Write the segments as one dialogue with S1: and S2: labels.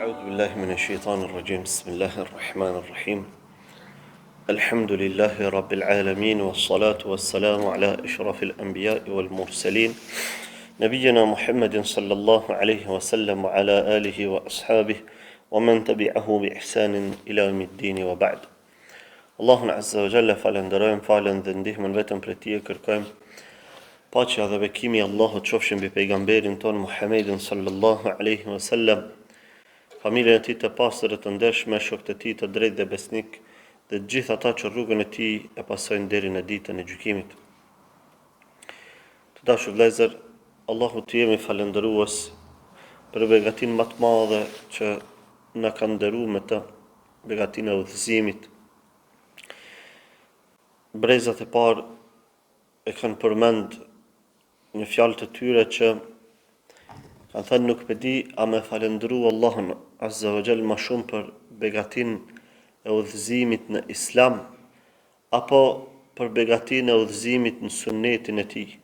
S1: أعوذ بالله من الشيطان الرجيم بسم الله الرحمن الرحيم الحمد لله رب العالمين والصلاة والسلام على أشرف الأنبياء والمرسلين نبينا محمد صلى الله عليه وسلم وعلى آله وأصحابه ومن تبعه بإحسان إلى يوم الدين وبعد الله عز وجل falenderojmë falën dhe ndihmën vetëm për Tij kërkojmë paqja dhe bekimi i Allahut qofshin mbi pejgamberin ton Muhammedin sallallahu alaihi wasallam, familjen e tij të pastër dhe të ndershme, shokët e tij të drejtë dhe besnik, dhe të gjithë ata që rrugën e tij e pasojnë deri në ditën e gjykimit. Të dashur vëllezër, Allahu të jemi falendërues për begatinë më të madhe që na ka nderuar me të, begatinë e udhëzimit. Brezat e parë e kanë përmend në fjalët e tyre që kanë thënë nuk e di a me falendëru Allahun Azza wa Jall më shumë për begatinë e udhëzimit në Islam apo për begatinë e udhëzimit në sunnetin e tij,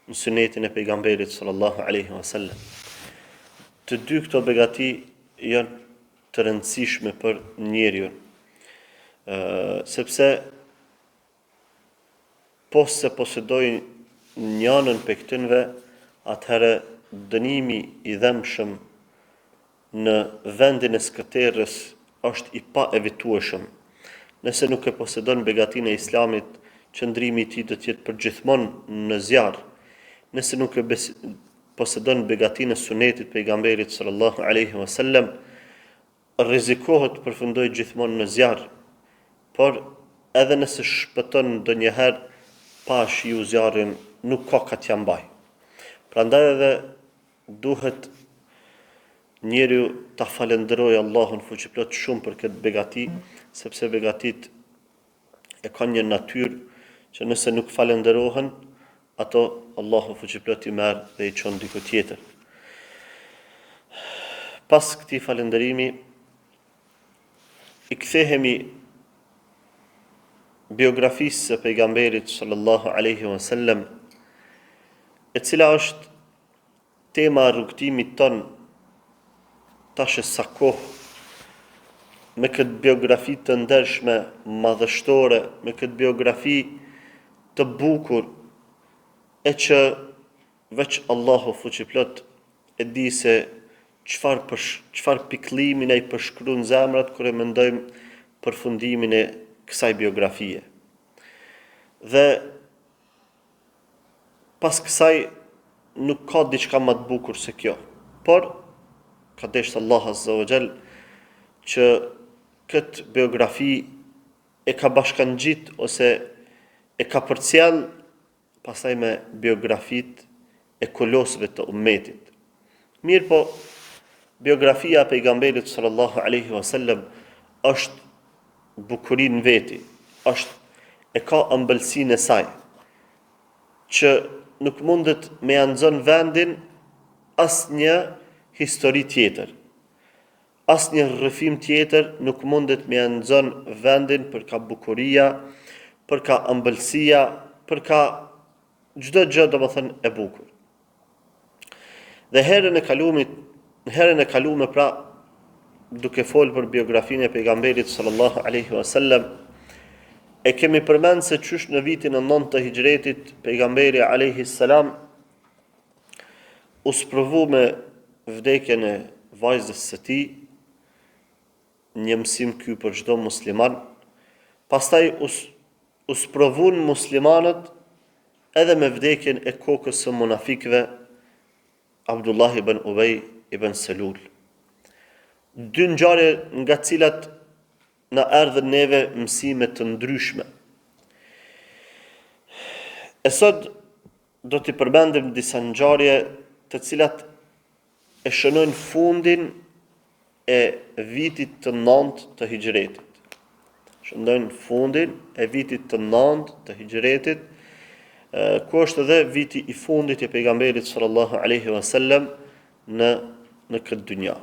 S1: në sunnetin e pejgamberit sallallahu alaihi wasallam. Të dy këto begati janë të rëndësishme për njeriu, sepse se posedojnë njënën për këtënve, atëherë dënimi i dhemshëm në vendin e skëterës është i pa evitueshëm. Nëse nuk e posedon begatinë e Islamit, qëndrimi i tij do të jetë përgjithmonë në zjarr. Nëse nuk e posedon begatinë e sunetit pejgamberit sallallahu alaihi wasallam, rrezikohet të përfundojë gjithmonë në zjarr. Por edhe nëse shpëton ndonjëherë pa shiu zjarrin, nuk ka ka t'ja mbaj. Prandaj edhe duhet njeriu ta falenderojë Allahun fuqiplot shumë për këtë begati, sepse begatit e kanë një natyrë që nëse nuk falenderohen, ato Allahu fuqiplot i merr dhe i çon diku tjetër. Pas këtij falenderimi, i kthehemi biografisë së pejgamberit sallallahu alaihi wasallam, e cila është tema e rrugtimit ton tash sa kohë, me këtë biografi të ndershme, madhështore, me këtë biografi të bukur, e që veç Allahu fuqiplot e di se çfarë pikëllimin ai përshkruan zemrat kur e mendojmë përfundimin e kësaj biografie. Dhe pas kësaj nuk ka diçka më të bukur se kjo. Por ka dashur Allah Azza wa Jall që këtë biografi e ka bashkangjit ose e ka përcjell pastaj me biografit e kolosëve të ummetit. Mirë po, biografia e pejgamberit sallallahu alaihi wasallam është bukurinë veti, e ka ëmbëlsinë e saj, që nuk mundet me ja nxon vendin asnjë histori tjetër. Asnjë rrëfim tjetër nuk mundet me ja nxon vendin për ka bukuria, për ka ëmbëlsia, për ka çdo gjë domethënë e bukur. Dhe herën e kaluar pra, duke folë për biografinë e pejgamberit sallallahu alaihi wasallam, e kemi përmend se qysh në vitin e 9 të hijretit pejgamberi alaihi salam u sprovu me vdekjen e vajzës së tij, një mësim ky për çdo musliman. Pastaj u sprovun muslimanët edhe me vdekjen e kokës së munafikëve, Abdullah ibn Ubay ibn Selul. Dy ngjarje nga cilat na erdhën neve mësime të ndryshme. E sot do t'i përmendim disa ngjarje të cilat e shënojnë fundin e vitit të 9 të hijretit. Shënojnë fundin e vitit të 9 të hijretit, ku është edhe viti i fundit i pejgamberit sallallahu alaihi wasallam në këtë dynja.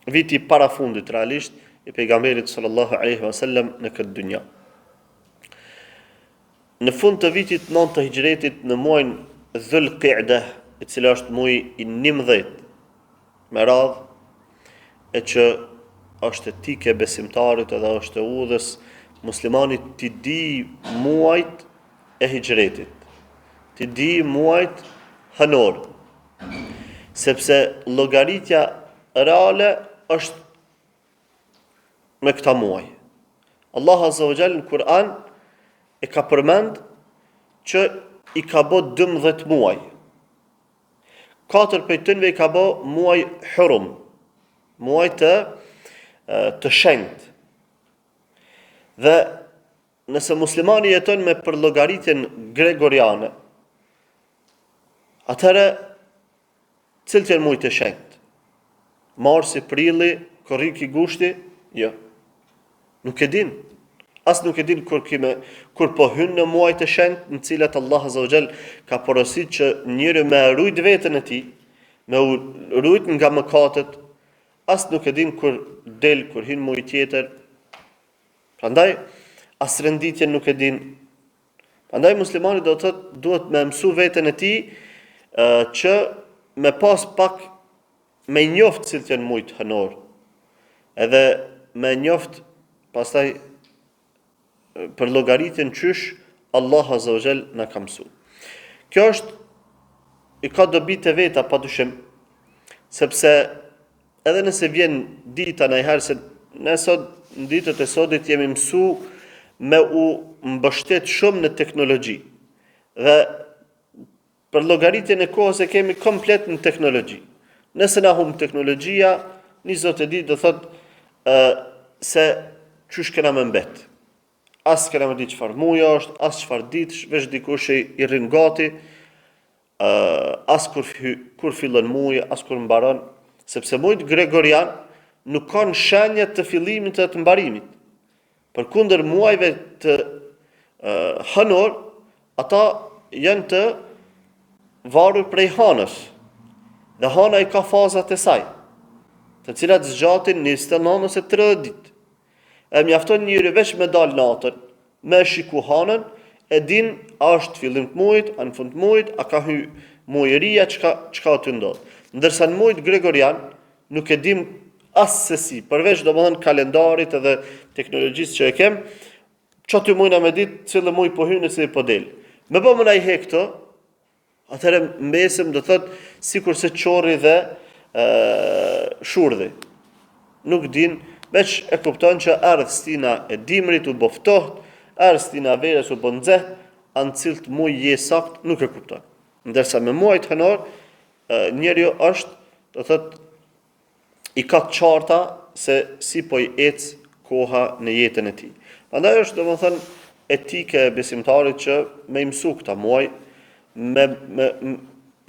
S1: Viti para fundit realisht i pejgamberit sallallahu alaihi wasallam në këtë dynja. Në fund të vitit 9 të hijretit, në muajin Dhul Qi'dah, i cili është muaji i 11 me radhë, e që është etike besimtarit edhe është e udhës muslimanit t'i di muajt e hijretit, t'i di muajt hënor, sepse llogaritja reale është me këta muaj. Allah Azza wa Jall në Kur'an e ka përmend që i ka bë 12 muaj. 4 prej tyre i ka bë muaj Hurum, muaj të shenjtë. Dhe nëse muslimani jeton me për llogaritjen gregoriane, atëherë cilët janë muajt e shenjtë? Marsi, prilli, korriki, gushti? Jo. Nuk e din. As nuk e din kur po hyn në muajt e shenjtë, në cilat Allah Azza wa Jall ka porositur që njëri me rujt veten e tij, me rujt nga mëkatet, as nuk e din kur hyn muaj tjetër. Prandaj as renditjen nuk e din. Prandaj muslimani duhet me mësu veten e tij që me pas pak me njoft cilët janë muajt hënor. Edhe me njoft pastaj për llogaritjen qysh Allah Azza wa Jall na ka mësu. Kjo i ka dobitë e veta padyshim, sepse edhe nëse vjen dita ndajherë se ne sot në ditët e sotit jemi mësu me u mbështet shumë në teknologji. Dhe për llogaritjen e kohës e kemi komplet në teknologji. Nëse na humb teknologjia, një zot e di do thot se qysh kena me mbet. As kena me di çfarë muaji është, as çfarë ditësh, veç dikush i rrin gati, as kur fillon muaji, as kur mbaron, sepse muajt gregorian nuk kanë shenjat të fillimit dhe të mbarimit. Përkundër muajve të hënor, ata janë të varur prej hanës. Dhe hana i ka fazat e saj, të cilat zgjatin 29 ose 30 ditë. E mjafton njëri veç me dal natën, me shiku hanën, e din a është fillim të muajit, a në fund të muajit, a ka hy muaji i ri, çka aty ndodh. Ndërsa në muajt gregorian nuk e dim as se si, përveç domethënë kalendarit edhe teknologjisë që e kem, çati mujna me ditë cilë muaj po hyn se po del. Me bë më na i he këto, atëherë mbesëm do thot sikur se çorri dhe shurdhi. Nuk din, veç e kupton që ardh stina e dimrit u boftoht, ardh stina e verës u bë nxehtë, anë cilt muaj je sakt nuk e kupton. Ndërsa me muajt hënor, njeriu është, do thot, i ka të qarta se si po i ec koha në jetën e tij. Prandaj është domethënë etike e besimtarit që me mësu këta muaj,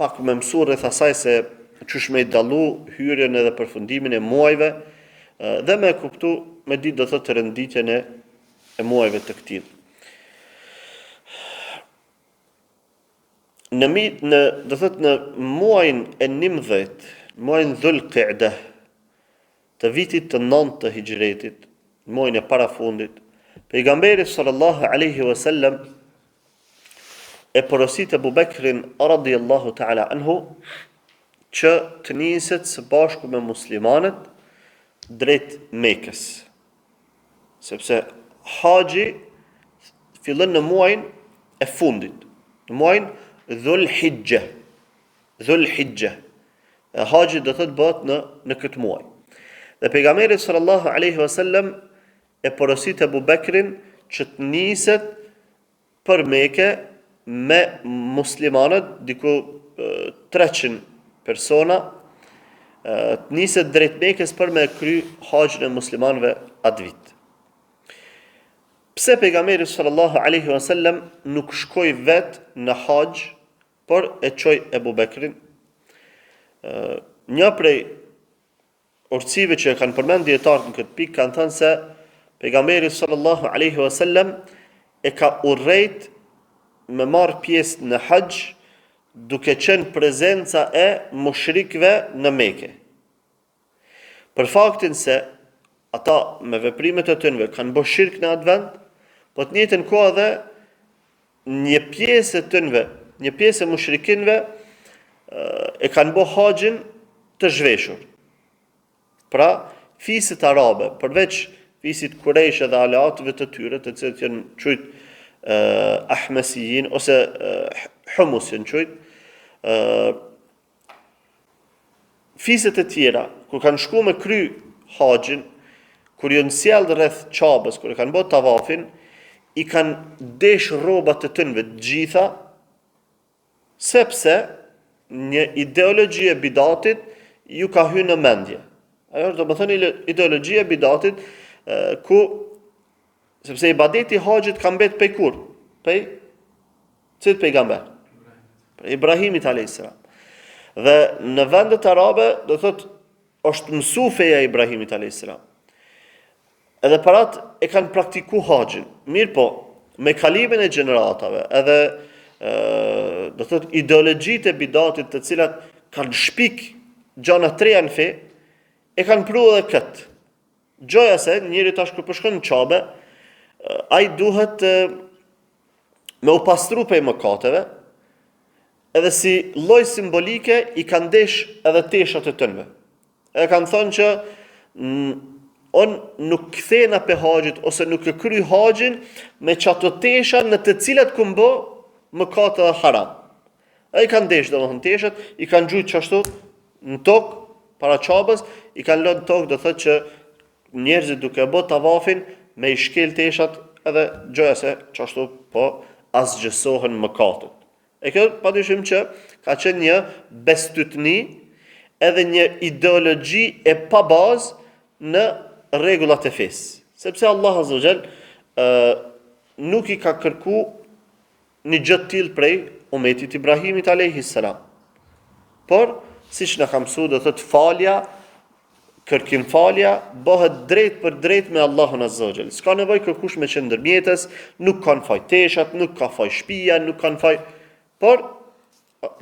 S1: pak me mësu rreth asaj se çysh me i dallu hyrjen edhe përfundimin e muajve, dhe me kuptu, me ditë do thotë renditjen e muajve të këtij. Në muajin e 19, muajin Dhul Qa'da, të vitit të 9 të hijretit, muajin e parafundit, pejgamberi sallallahu alaihi wasallam e porosit Abu Bekrin radhiyallahu ta'ala anhu që të niset së bashku me muslimanët drejt Mekës. Sepse haxhi fillon në muajin e fundit, në muajin Dhul Hijja. Dhul Hijja. Haxhi do të bëhet në këtë muaj. Dhe pejgamberi sallallahu alaihi wasallam e porosit Abu Bekrin që të niset për Mekë me muslimanët, diku 300 persona, të niset drejt Mekës për me kry haxhin e muslimanëve atë vit. Pse pejgamberi sallallahu alaihi wasallam nuk shkoi vet në haxh, por e çoi Abu Bekrin? Një prej urtësive që kanë përmend dietarët në këtë pikë kanë thënë se pejgamberi sallallahu alaihi wasallam e ka urrejt me marr pjesë në haxh duke qenë prezenca e mushrikëve në Mekë. Për faktin se ata me veprimet e tyre kanë bërë shirk në atë vend, po të njëjtën kohë edhe një pjesë e tyre, një pjesë e mushrikinëve e kanë bërë haxhin të zhveshur. Pra, fisit arabe, përveç fisit Kurejsh dhe aleatëve të tyre, të cilët janë quajtur Ahmesijin ose Humus janë quajtur, fiset e tjera, kur kanë shku me kry haxhin, kur janë sjell rreth Qabës, kur kanë bërë tavafin, i kanë desh rrobat të tënve të gjitha, sepse një ideologji e bidatit ju ka hyrë në mendje. Ajo është domethënë ideologji e bidatit, sepse ibadeti i haxhit ka mbet pej kur? Pej cilët pejgamber? Prej Ibrahimit a.s. Dhe në vendet arabe, do thot, është mësu feja e Ibrahimit a.s. Edhe parat e kanë praktiku haxhin. Mirë po, me kalimin e gjeneratave, edhe do thot ideologjitë e bidatit të cilat kanë shpik gjana të reja në fe, e kanë pru edhe këtë. Gjoja se njëri tash kur përshkon në Qabe, ai duhet me u pastru prej mëkateve, edhe si lloj simbolike i kanë desh edhe teshat e tënve. E kanë thonë që on nuk kthena pe haxhit ose nuk e kry haxhin me çato tesha në të cilat ku mbo mëkate dhe haram. E i kanë desh domethënë teshat, i kanë gjujt çashtu në tokë para Qabës, i kanë lënë në tokë, do thotë që njerëzit duke bë tavafin me i shkel teshat, edhe gjoja se çashtu po asgjësohen mëkatet. E kjo padyshim që ka qenë një bestytni edhe një ideologji e pa bazë në rregullat e fesë. Sepse Allah Azza wa Jall nuk i ka kërku një gjë të tillë prej umetit Ibrahimit alayhis salam. Por siç na ka mësuar, do thotë falja, kërkim falja bëhet drejt për drejt me Allahun Azza wa Jall. S'ka nevojë kërkush me qenë ndërmjetës, nuk kanë faj teshat, nuk ka faj shtëpia, nuk kanë faj, por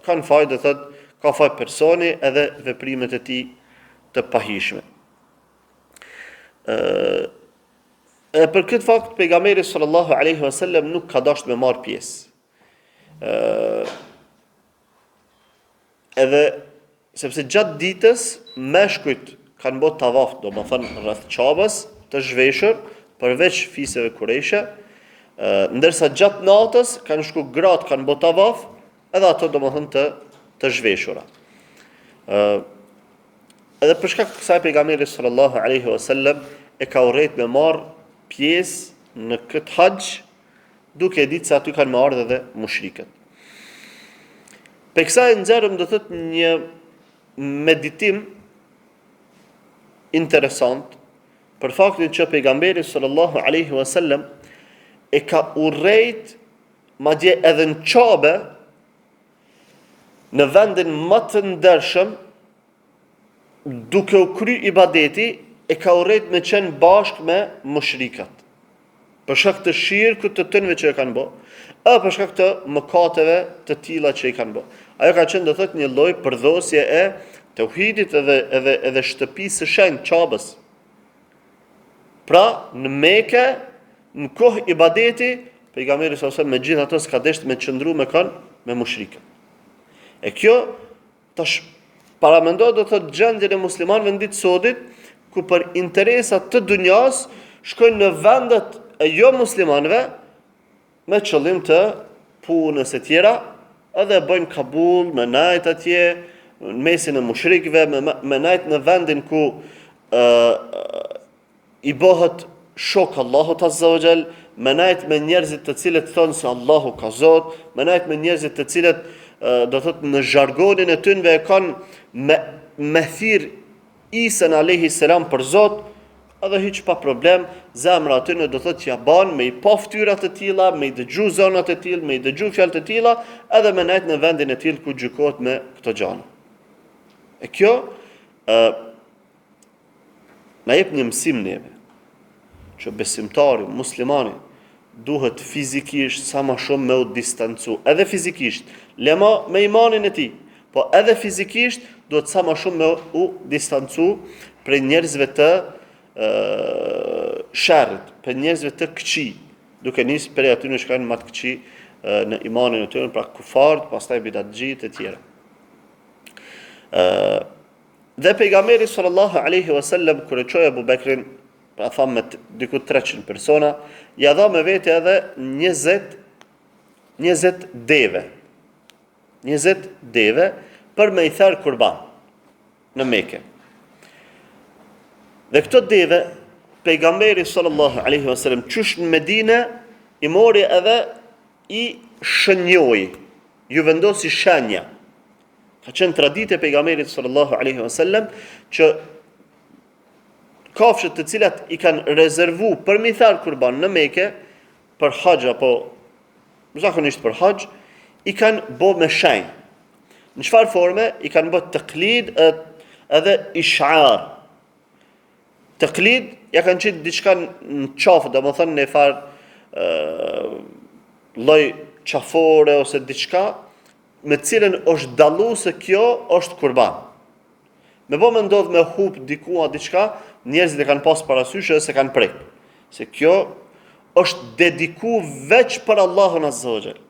S1: kanë faj, do thotë, ka faj personi edhe veprimet e tij të pahishme. E për këtë fakt pejgamberi sallallahu alaihi wasallam nuk ka dashur me marr pjesë. Edhe sepse gjatë ditës meshkujt kanë bërë tavaf, domethënë rreth Qabës, të zhveshur përveç fiseve kurejshe, ndërsa gjatë natës kanë shku gratë kanë bërë tavaf, edhe ato domethënë të zhveshura. Edhe për shkak të kësaj pejgamberi sallallahu alaihi wasallam e ka urrejt me marr pjesë në këtë haxh, duke ditë se aty kanë me ardhur edhe mushrikët. Për kësaj nxjerrëm do thotë një meditim interesant për faktin që pejgamberi sallallahu alaihi wasallam e ka urrejt madje edhe në Qabe, në vendin më të ndershëm, duke u kry ibadeti, e ka urrejt me qenë bashkë me mushrikat. Për shkak të shirkut të tënve që e kanë bë, apo për shkak të mëkateve të tilla që i kanë bë. Ajo ka qenë do thotë një lloj përdhosje e tauhidit edhe shtëpisë së shenjtë Qabës. Pra, në Mekë, në kohë ibadeti, pejgamberi sallallahu alajhi wasallam megjithatë s'ka dashur me qëndru me me mushrikët. E kjo tash paramendoj do thotë gjendjen e muslimanëve në ditë sodit, ku për interesat të dunjas shkojnë në vendet e jo muslimanëve me qëllim të punës e tjera, edhe bëjnë kabul me najt atje, në mesin e mushrikëve, me najt në vendin ku i bëhet shok Allahut Azza wa Jall, me najt me njerëzit të cilët thonë se Allahu ka Zot, me najt me njerëzit të cilët do thotë në jargonin e tyre e kanë me thirr Isa alayhis salam për Zot, edhe hiç pa problem, zemra aty në do thotë që ja ban me i pa ftyrat të tilla, me i dëgju zonat e tilla, me i dëgju fjalët e tilla, edhe me najt në vendin e tillë ku gjykohet me këto gjëra. E kjo na jep një mësim neve, që besimtari, muslimani, duhet fizikisht sa më shumë me u distancu, edhe fizikisht, lema me imanin e tij, po edhe fizikisht duhet sa më shumë me u distancu prej njerëzve të sherrit, për njerëzve të këqij, duke nisë prej aty në shkajnë më të këqij në imanin e tyre, pra kufart, pastaj bidatxhit e tjera. Dhe pejgamberi sallallahu alaihi wasallam kur e çoi Abu Bekrin, pra thamë me diku 300 persona, ja dha me vete edhe 20 deve. 20 deve për me i therë kurban në Mekë. Dhe këto deve pejgamberi sallallahu alaihi wasallam qysh në Medinë i mori edhe i shënjoi, ju vendosi shenja. Ka qenë traditë e pejgamberit sallallahu alaihi wasallam që kafshët të cilat i kanë rezervu për mi tharë kurban në Mekë, për haxh apo zakonisht për haxh, i kanë bo me shenjë. Në çfarë forme? I kanë bë taqlid edhe ish'ar. Taqlid ja kanë qenë diçka në qafë, domethënë në farë lloj qafore ose diçka me cilën është dallu se kjo është kurban. Me bo me ndodh me hup dikua diçka, njerëzit e kanë pas parasysh se kanë prek. Se kjo është dediku veç për Allahun Azza wa Jall.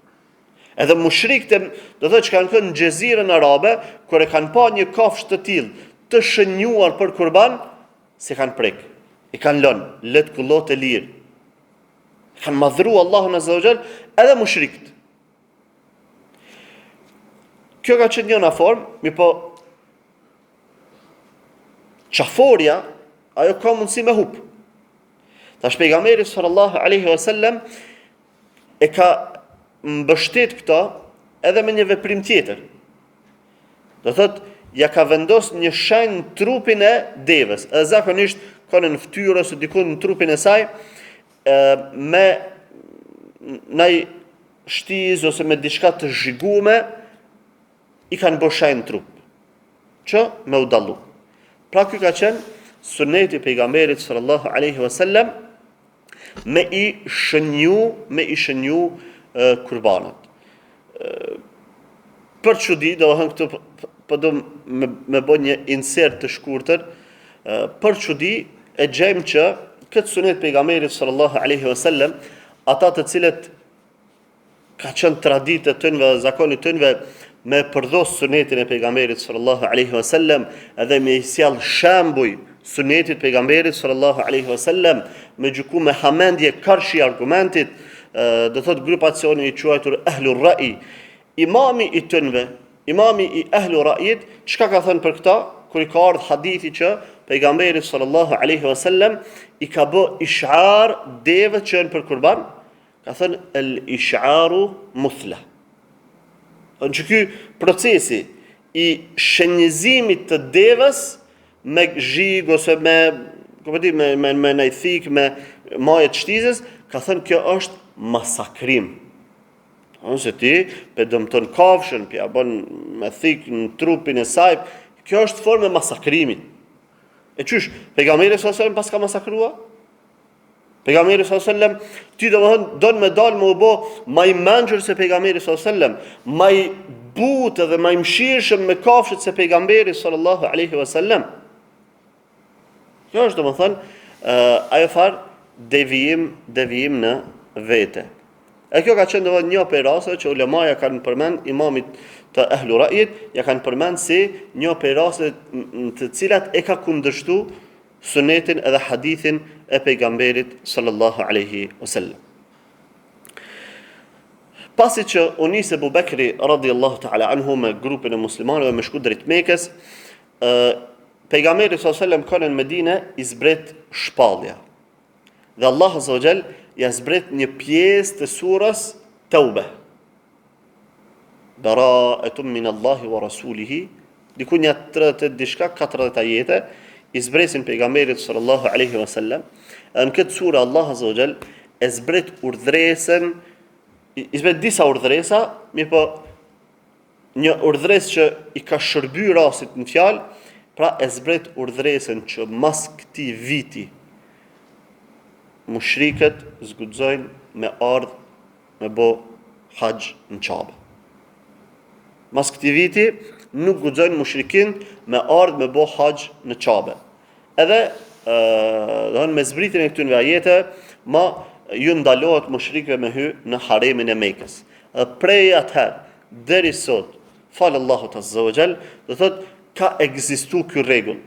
S1: Edhe mushrikët, do thotë që kanë qenë në Xhezirën Arabe, kur e kanë pa një kafshë të tillë të shënjuar për kurban, se kanë prek. I kanë lënë, let kullot e lirë. Kanë madhru Allahun Azza wa Jall edhe mushrikët. Kjo ka qenë njëna formë, mi po qaforja, ajo ka mundësi me hup. Tash pejgamberi sallallahu alaihi wasallam e ka mbështet këta edhe me një veprim tjetër. Do thotë, ja ka vendos një shenjë në trupin e devës. Edhe zakonisht kanë në fytyrë ose diku në trupin e saj me ndaj shtiz ose me diçka të zhigume, i kanë bërë shenjë në trup, që me u dallu. Pra ky ka qenë suneti pejgamberit sallallahu alaihi wasallam me i shënju kurbanët. Për çudi, domethënë këtu po do me bë një insert të shkurtër, për çudi e gjejmë që këtë sunet pejgamberit sallallahu alaihi wasallam, ata të cilët ka qenë traditë të tyre, zakoni të tyre me përdhos sunetin e pejgamberit sallallahu alaihi wasallam, edhe me i sjell shembuj sunetit pejgamberit sallallahu alaihi wasallam, me gjyku me hamendje karshi argumentit, do thot grupacioni i quajtur Ahlur Ra'i. Imami i tyre, imami i Ahlur Ra'it, çka ka thënë për këta? Kur i ka ardhur hadithi që pejgamberi sallallahu alaihi wasallam i ka bë ish'ar deve që janë për kurban, ka thënë el ish'aru muthla. Në që ky procesi i shenjëzimit të devës me zhig ose me najthik, me maje të shtizës, ka thënë kjo është masakrim. Nëse ti pe dëmton kafshën, pe ja bën me thik në trupin e saj, kjo është formë e masakrimit. E qysh, pejgamberi sallallahu alaihi wasallam pas ka masakrua? Pejgamberi sallallahu alaihi wasallam, ti don me dal më u bë më i mençur se pejgamberi sallallahu alaihi wasallam, më i butë dhe më i mëshirshëm me kafshët se pejgamberi sallallahu alaihi wasallam. Kjo është domethënë ajo far devijim në vete. E kjo ka qenë domethënë një prej rasteve që ulemaja kanë përmend, imamit të Ahlur Ra'it ja kanë përmend si një prej rasteve të cilat e ka kundërshtu sunetin edhe hadithin e pejgamberit sallallahu alaihi wasallam. Pasi që u nis Abu Bekri radhiyallahu ta'ala anhu me grupin e muslimanëve me shku drejt Mekës, pejgamberi sallallahu alaihi wasallam ka në Medinë i zbret shpallja. Dhe Allah azza wa jall ja zbret një pjesë të surës Tauba. Bara'atun min Allahi wa rasulihi, diku një 30 diçka 40 ajete i zbresin pejgamberit sallallahu alaihi wasallam. Në këtë surë Allah azza wa jall e zbret urdhresën, i zbret disa urdhresa, mirë po një urdhresë që i ka shërby rastit në fjalë, pra e zbret urdhresën që mas këtij viti mushrikët zguxojnë me ardh me bë haxh në Kabe. Mas këtij viti nuk guxojnë mushrikin me ardh me bë haxh në Kabe. Edhe me zbritjen e këtyre ajete, ma ju ndalohet mushrikëve me hy në haremin e Mekës. Prej atëherë deri sot, falë Allahut azza wa jall, do thotë ka ekzistu ky rregull.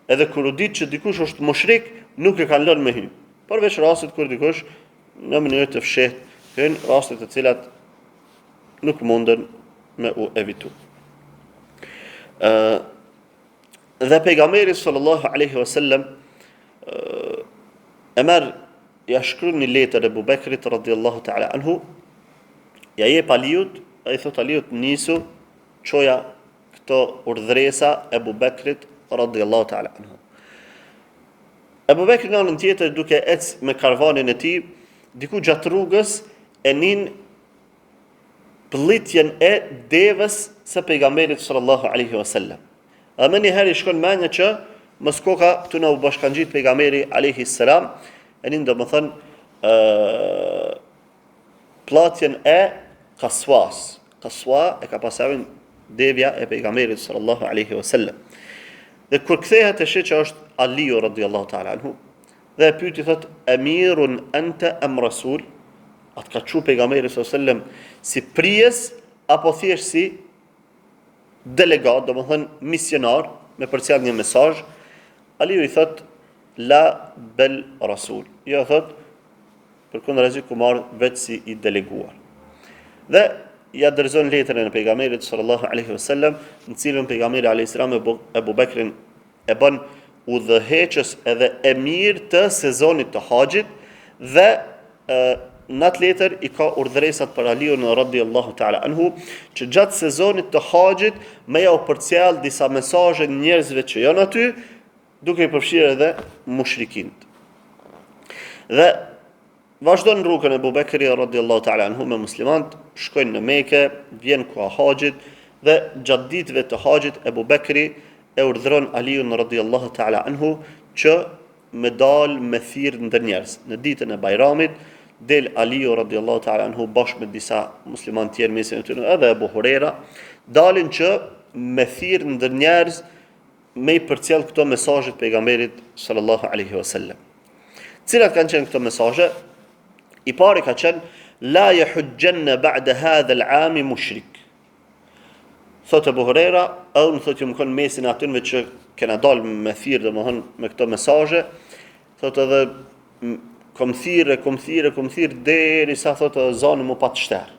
S1: Edhe kur u ditë që dikush është mushrik, nuk e kanë lënë me hy. Përveç rastit kur dikush në mënyrë të fshehtë hyn, rastet të cilat nuk munden me u evitu. Dhe pejgamberi sallallahu alaihi wasallam e merr ja shkruan një letër Abu Bekrit radhiyallahu ta'ala anhu, ja jep Aliut, ai thot Aliut nisu çoja këto urdhresa Abu Bekrit radhiyallahu ta'ala anhu. Abu Bekri në anën tjetër duke ecë me karvanin e tij, diku gjatë rrugës e nin pëllitjen e devës së pejgamberit sallallahu alaihi wasallam. Dhe më një herë i shkon menja që mos koka këtu në u bashkangjit pejgamberi alaihi salam, e nin domethën platjen e kaswas. Kaswa e ka pasur devja e pejgamberit sallallahu alaihi wasallam. Dhe kur kthehet e sheh që është Aliu radhiyallahu ta'ala anhu, dhe e pyeti thot Amirun anta am rasul? Atë ka çu pejgamberi sallallahu alaihi wasallam si prijes apo thjesht si delegat, domethënë misionar me përcjell një mesazh. Aliu i thot la bel rasul. Jo thot përkundërzi ku marr vetë si i deleguar. Dhe ja dërzon letrën e pejgamberit sallallahu alaihi wasallam, në cilën pejgamberi alayhis salam Abu Bekrin e bën udhëheqës edhe emir të sezonit të haxhit, dhe në atë letër i ka urdhëresat për Aliun radhiyallahu ta'ala anhu që gjatë sezonit të haxhit me ja u përcjell disa mesazhe njerëzve që janë aty, duke i përfshirë edhe mushrikint. Dhe vazhdon rrugën e Abu Bekri radhiyallahu ta'ala anhu me muslimanët, shkojnë në Mekë, vjen koha haxhit, dhe gjatë ditëve të haxhit Abu Bekri e urdhëron Aliun radhiyallahu ta'ala anhu që me dal me thirr ndër njerëz. Në ditën e Bajramit del Aliu radhiyallahu ta'ala anhu bashkë me disa muslimanë tjerë, mesin e tyre edhe Abu Huraira, dalin që me thirr ndër njerëz me i përcjell këto mesazhe të pejgamberit sallallahu alaihi wasallam. Cilat kanë qenë këto mesazhe? I pari ka qenë la yahujjanna ba'da hadha al-'am mushrik. Thot Abu Huraira, unë thot ju më konë mesin e atynve që kena dalë me thirë domethënë me këto mesazhe, thot edhe kom thirë derisa thot edhe zonë më pat shterë.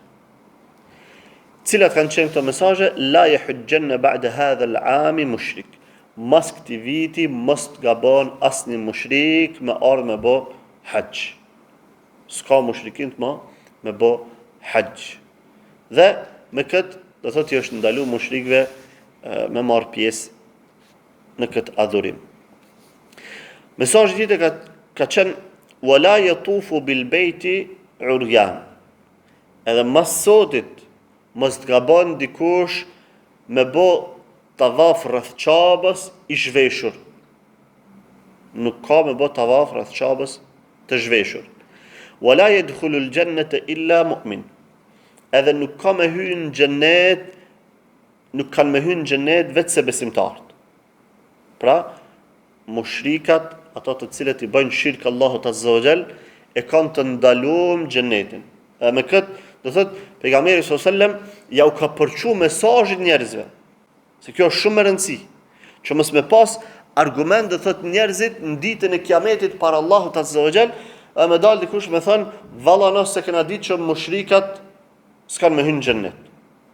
S1: Cilat kanë qenë këto mesazhe? La yahujjanna ba'da hadha al-'am mushrik. Mas këtij viti mos të gabon asnjë mushrik me ardhë me bë hax. S'ka mushrikin të me bë hax. Dhe me këtë do thotë është ndalu mushrikëve me marr pjesë në këtë adhurim. Mesazhi tjetër ka qenë wala yatufu bil beyti uryan. Edhe mas sotit mos të gabon dikush me bë tavaf rreth Qabës i zhveshur. Nuk ka me bë tavaf rreth Qabës të zhveshur. Wala yadkhulul jannata illa mu'min. Edhe nuk ka me hyrë në xhenet, nuk kanë me hyrë në xhenet vetëse besimtarët. Pra, mushrikat, ato të cilët i bëjnë shirk Allahut azza wa jall, e kanë të ndaluar xhenetin. Dhe me këtë, do thotë pejgamberi sallallahu alajhi wasallam ja u ka përçu mesazhin njerëzve. Se kjo është shumë e rëndësishme, që mos me pas argument do thotë njerëzit në ditën e kiametit para Allahut azza wa jall, me dal dikush me thënë, valla nëse kena ditë që mushrikat s'kan me hynë në xhennet.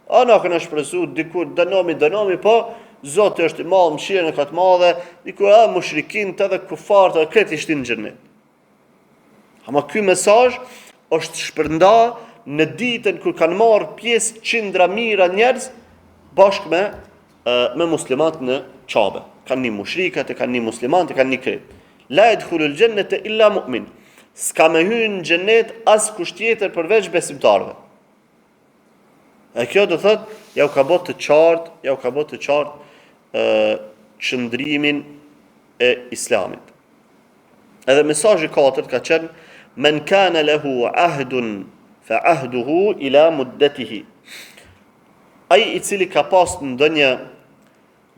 S1: Ana këna shpresu dikur dënomi, po Zoti është i madh, mëshirën e ka të madhe, dikur mushrikin të edhe kufarët edhe këtë ishtin në xhennet. Ama ky mesazh është shpërnda në ditën kur kanë marrë pjesë qindra mijëra njerëz bashkë me muslimanët në Qabe. Kanë një mushrikat, kanë një muslimanët, kanë një kret. La yadkhulul jannata illa mu'min. S'ka me hynë në xhennet as kush tjetër përveç besimtarëve. E kjo do thot, ja u ka bë të qartë qëndrimin e Islamit. Edhe mesazhi 4 ka qenë men kana lahu ahdun fa ahduhu ila muddatihi. Ai i cili ka pas ndonjë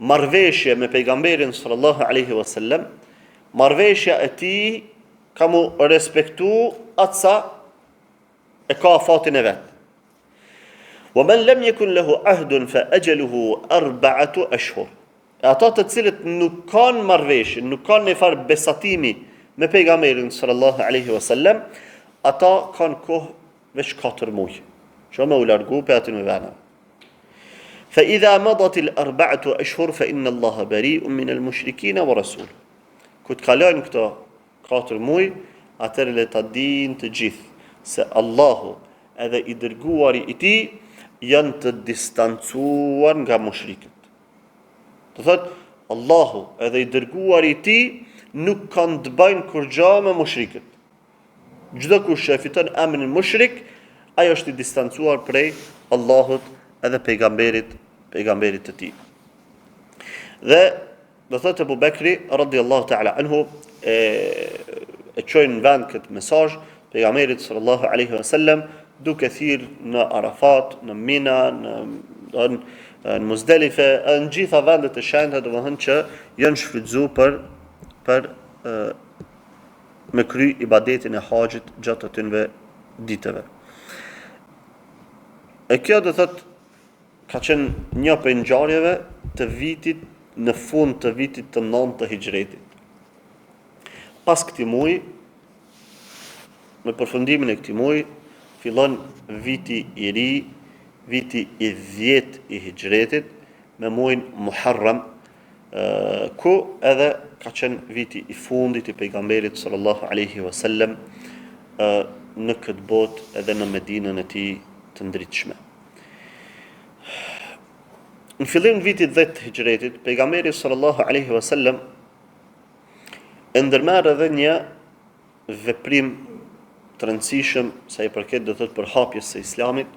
S1: marrëveshje me pejgamberin sallallahu alaihi wasallam, marrëveshja e tij ka mu respektu atësa e ka fatin e vetë. ومن لم يكن له عهد فأجله 4 أشهر. ata të cilët nuk kanë marrëveshje, nuk kanë një farë besatimi me pejgamberin sallallahu alaihi wasallam, ata kanë kohë veç 4 muaj. Që me u largu për aty në vena. فإذا مضت الأربعة أشهر فإن الله بريء من المشركين ورسوله. Kur të kalojnë këto 4 muaj, atëherë le ta dinë të gjithë se Allahu edhe i dërguari i tij janë të distancuar nga mushrikët. Do thotë Allahu edhe i dërguari i tij nuk kanë të bëjnë kur gjë me mushrikët. Çdo kush që fiton emrin mushrik, ai është i distancuar prej Allahut edhe pejgamberit të tij. Dhe do thotë Abu Bekri radhiyallahu ta'ala anhu e çojnë në vend këtë mesazh pejgamberit sallallahu alaihi wasallam duke thirr në Arafat, në Mina, në Muzdalife, në gjitha vendet e shenjta, domethënë që janë shfrytzuar për me kry ibadetin e haxhit gjatë atyre ditëve. E kjo do thotë ka qenë një prej ngjarjeve të vitit në fund të vitit të 9 të hijretit. Pas këtij muaji, me përfundimin e këtij muaji, fillon viti i ri, viti i 10 i hijretit, me muajin Muharram, ku edhe ka qenë viti i fundit i pejgamberit sallallahu alaihi wasallam në këtë botë edhe në Medinën e tij të ndritshme. Në fillim të vitit 10 të hijretit, pejgamberi sallallahu alaihi wasallam e ndërmerr edhe një veprim të rëndësishëm sa i përket do thotë përhapjes së Islamit,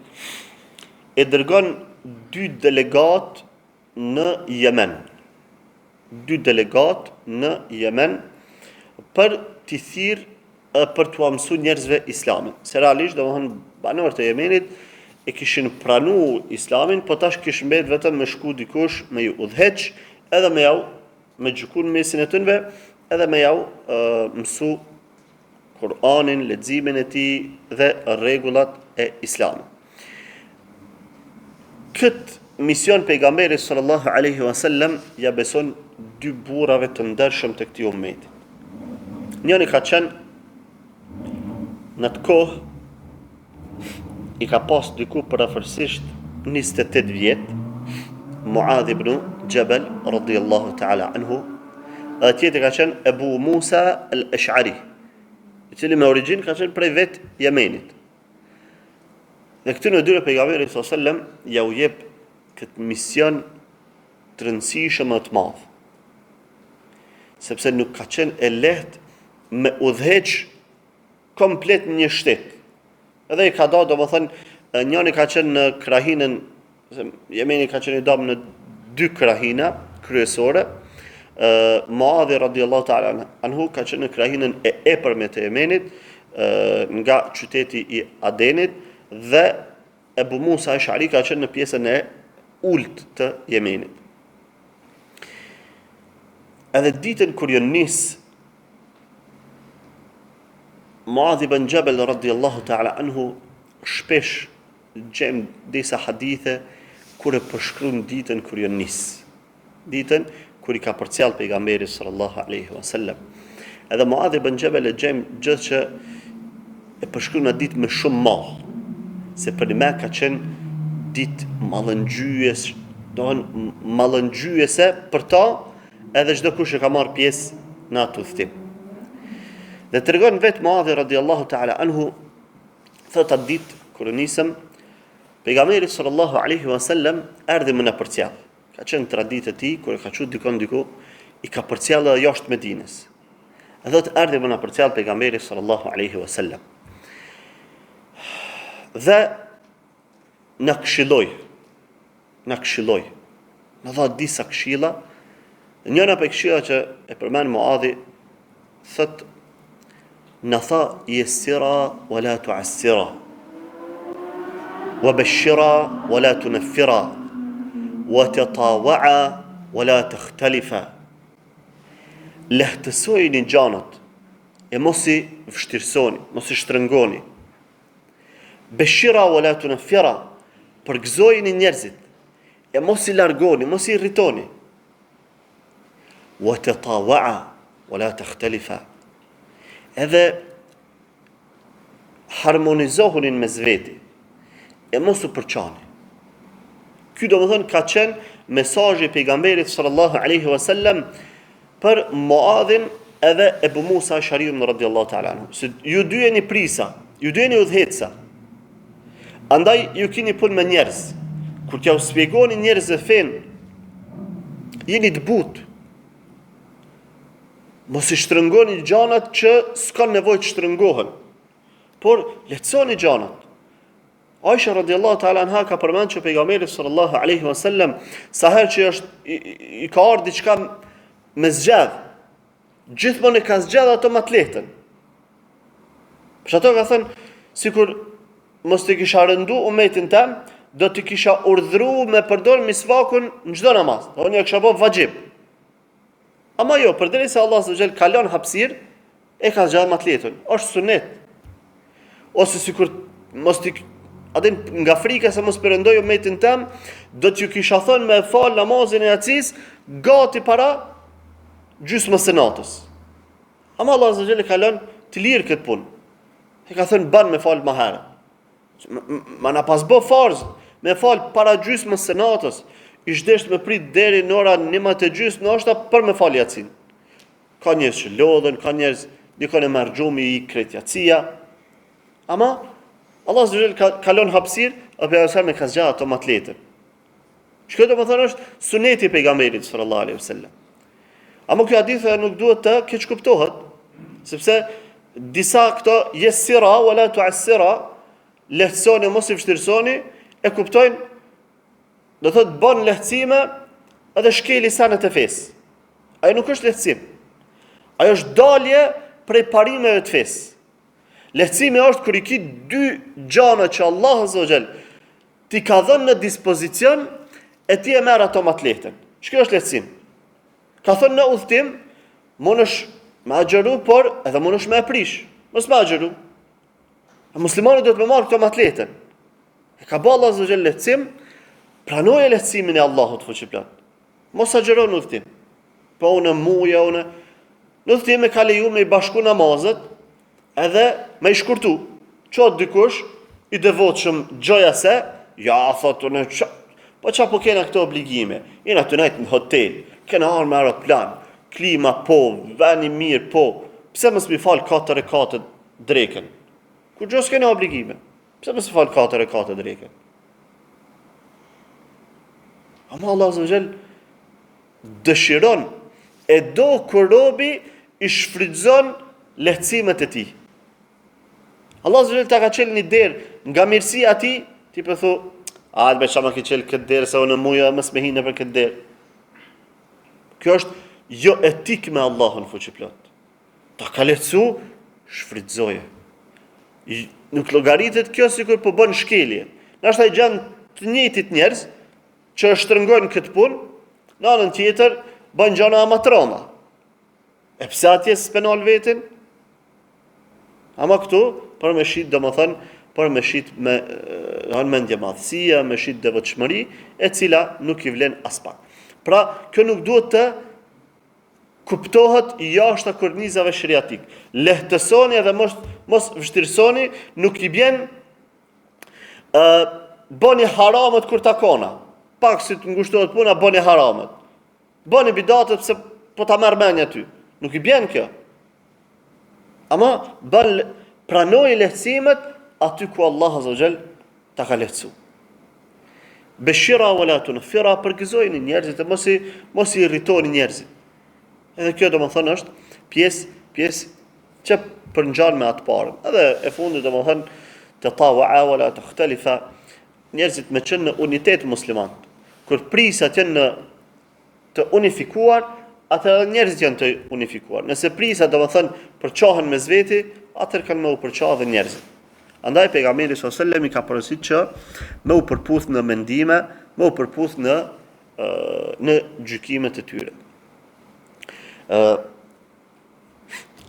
S1: e dërgon 2 delegat në Yemen. 2 delegat në Yemen për t'i thirrë për t'u mësuar njerëzve Islamin. Se realisht domethënë banorët e Yemenit e kishin pranu Islamin, po tash kishin mbet vetëm me shku dikush me ju udhëheq, edhe me jau me gjykun mesin e tyre, edhe me jau mësu Kur'anin, leximin e tij dhe rregullat e Islamit. Këtë mision pejgamberi sallallahu alaihi wasallam ja beson 2 burrave të ndershëm të këtij ummeti. Njëri ka qenë në atë kohë i ka pas diku përafërsisht 28 vjet, Muadh ibn Jabal radhiyallahu ta'ala anhu, tjetri ka qenë Ebu Musa al-Ash'ari, i cili me origjinë ka qenë prej vet Yemenit. Dhe këtu në dyre pejgamberi sallallahu alaihi wasallam ja u jep këtë mision të rëndësishëm të madh, sepse nuk ka qenë e lehtë me udhëheq komplet një shtet. Edhe i ka da, domethënë, njëri ka qenë në krahinën, Jemeni ka qenë i dam në 2 krahina kryesore, Muadhi radhiyallahu ta'ala anhu ka qenë në krahinën e epërme të Yemenit, nga qyteti i Adenit, dhe Ebu Musa al-Ash'ari ka qenë në pjesën e ulët të Yemenit. Edhe ditën kur janë nis Muadh ibn Jabal radhiyallahu ta'ala anhu, shpesh gjem disa hadithe kur e përshkruan ditën kur janë nis. Ditën kur i ka përcjell pejgamberi sallallahu alaihi wasallam. Edhe Muadh ibn Jabal e gjem gjithë që e përshkruan atë ditë me shumë mall, se për më ka qenë ditë mallëngjyes, mallëngjyese për ta edhe çdo kush që ka marrë pjesë në atë udhtim. Dhe të regon vetë Muadhi radhiyallahu ta'ala anhu, thot atë ditë, kërë nisëm, pejgamberi sallallahu alaihi wasallam erdhi më në përcjell. Ka qenë traditë e tij, kërë ka qenë dikon diku, i ka përcjellë jashtë Medinës. E thot erdhi më në përcjell pejgamberi sallallahu alaihi wasallam. Dhe na këshilloi, na dha disa këshilla. Njëra prej këshillave që e përmend Muadhi, thot në tha yessira wala tu'assira, wa bashira wala tunaffira, wa tatawa'a wala takhtalifa. Lehtësojini gjanat e mos i vështirësoni, mos i shtrëngoni. Bashira wala tunaffira, përgëzojini njerëzit e mos i largoni, mos i irritoni. wa tatawa'a wa la takhtalifa. Edhe harmonizohunin me zveti, e mos u përçani. Ky do më thënë ka qenë mesazhi i pejgamberit sallallahu alaihi wasallam për Muadhin edhe Ebu Musa Ash'ariun radhiyallahu ta'ala anhu. Se ju dy jeni prisa, ju dy jeni udhëheca. Andaj ju keni punë me njerëz. Kur t'ja u shpjegoni njerëzve fen, jeni të butë. Mos i shtrëngoni gjanat që s'kan nevojë të shtrëngohen, por lehtësoni gjanat. Aisha radhiyallahu ta'ala anha ka përmend që pejgamberi sallallahu alaihi wasallam sa herë që i ka ardhur diçka me zgjedh, gjithmonë e ka zgjedh ato më të lehtën. Për ato ka thënë, sikur mos të kisha rëndu umetin tem, do të kisha urdhëruar me përdor misvakun në çdo namaz. Unë e kisha bë vajib. Ama jo, përderisa Allah subhanahu wa taala kalon hapësirë, e ka zgjedh më të lehtën. Është sunet. Ose sikur mos të adin nga frika se mos përëndoj umetin tem, do t'ju kisha thënë me fal namazin e yacis gati para gjysmës së natës. Ama Allah azza jalla ka lënë të lirë këtë punë. E ka thënë ban me fal më herë. Ma na pas bë farz me fal para gjysmës së natës, i shdesht me prit deri në ora 1:30 ndoshta për me fal yacin. Ka njerëz që lodhen, ka njerëz dikon e marr xhumi i kret yacia. Ama Allah azza ka kalon hapësirë, e pejgamberi ka zgjatur ato më të lehtë. Çka do të thonë është suneti i pejgamberit sallallahu alaihi wasallam. Ama ky hadith nuk duhet të keq kuptohet, sepse disa këto yesira wala tu'assira, lehtësoni mos i vështirësoni, e kuptojnë, do thotë bën lehtësime edhe shkeli sanet e fesë. Ajo nuk është lehtësim. Ajo është dalje prej parimeve të fesë. Lehtësimi është kur i ki dy gjana që Allah azza wa jall ti ka dhënë në dispozicion e ti e merr ato më të lehtën. Ç'kjo është lehtësim? Ka thënë në udhtim, mundesh me agjëru, por edhe mundesh me prish. Mos me agjëru. Muslimani do të marrë këto më të lehtën. E ka bë Allah azza wa jall lehtësim, pranoje lehtësimin e Allahut fuqiplot. Mos agjëro në udhtim. Po unë muja, unë në udhtim e ka leju me i bashku namazet, edhe me i shkurtu. Qo dikush i devotshëm gjoja se, ja, thotë unë, po qa po kena këto obligime? Jena të nejtë në hotel, kena arë me aeroplan, klima po, veni mirë po, pse mos mi falë 4 rekate dreken? Kur gjos kena obligime, pse mos mi falë 4 rekate dreken? Ama Allah azza wa jall dëshiron e do kur robi i shfrytëzon lehtësimet e tij. Allah azza wa jall ta ka qelë një derë nga mirësia e tij, ti po thu, a të bëj ke qelë këtë derë se unë muja mos me hinë për këtë derë. Kjo është jo etik me Allahun fuqiplot. Ta ka lehtësu, shfrytëzoje. Nuk llogaritet kjo sikur po bën shkelje. Nashta i gjan të njëjtit njerëz që shtrëngojnë këtë punë, në anën tjetër bën gjëra amatrona. E pse atje s'penol vetin? Ama këtu, për me shit, domethënë, për me shit me mendje madhësia, me shit devotshmëri, e cila nuk i vlen as pak. Pra, kjo nuk duhet të kuptohet jashtë kornizave shariatik. Lehtësoni edhe mos vështirësoni, nuk i bjen bëni haramet kur takona. Pak si të ngushtohet puna, bëni haramet. Bëni bidatët pse po ta merr mendja ty. Nuk i bjen kjo. Ama pranoj lehtësimet aty ku Allah azza wa jall ta ka lehtësu. Beshira wala tunfira, përgëzojeni njerëzit e mos i irritoni njerëzit. Edhe kjo domethënë është pjesë që përngjan me atë parën. Edhe e fundit domethënë tatawa'a wala takhtalifa, njerëzit me qenë në unitet musliman. Kur prisat janë të unifikuar, atëherë njerëzit janë të unifikuar. Nëse prisat domethënë përçohen mes veti, atëherë kanë më u përçohë dhe njerëzit. Andaj pejgamberi sallallahu alajhi wasallam i ka porositur që me u përputh në mendime, me u përputh në gjykimet e tyre.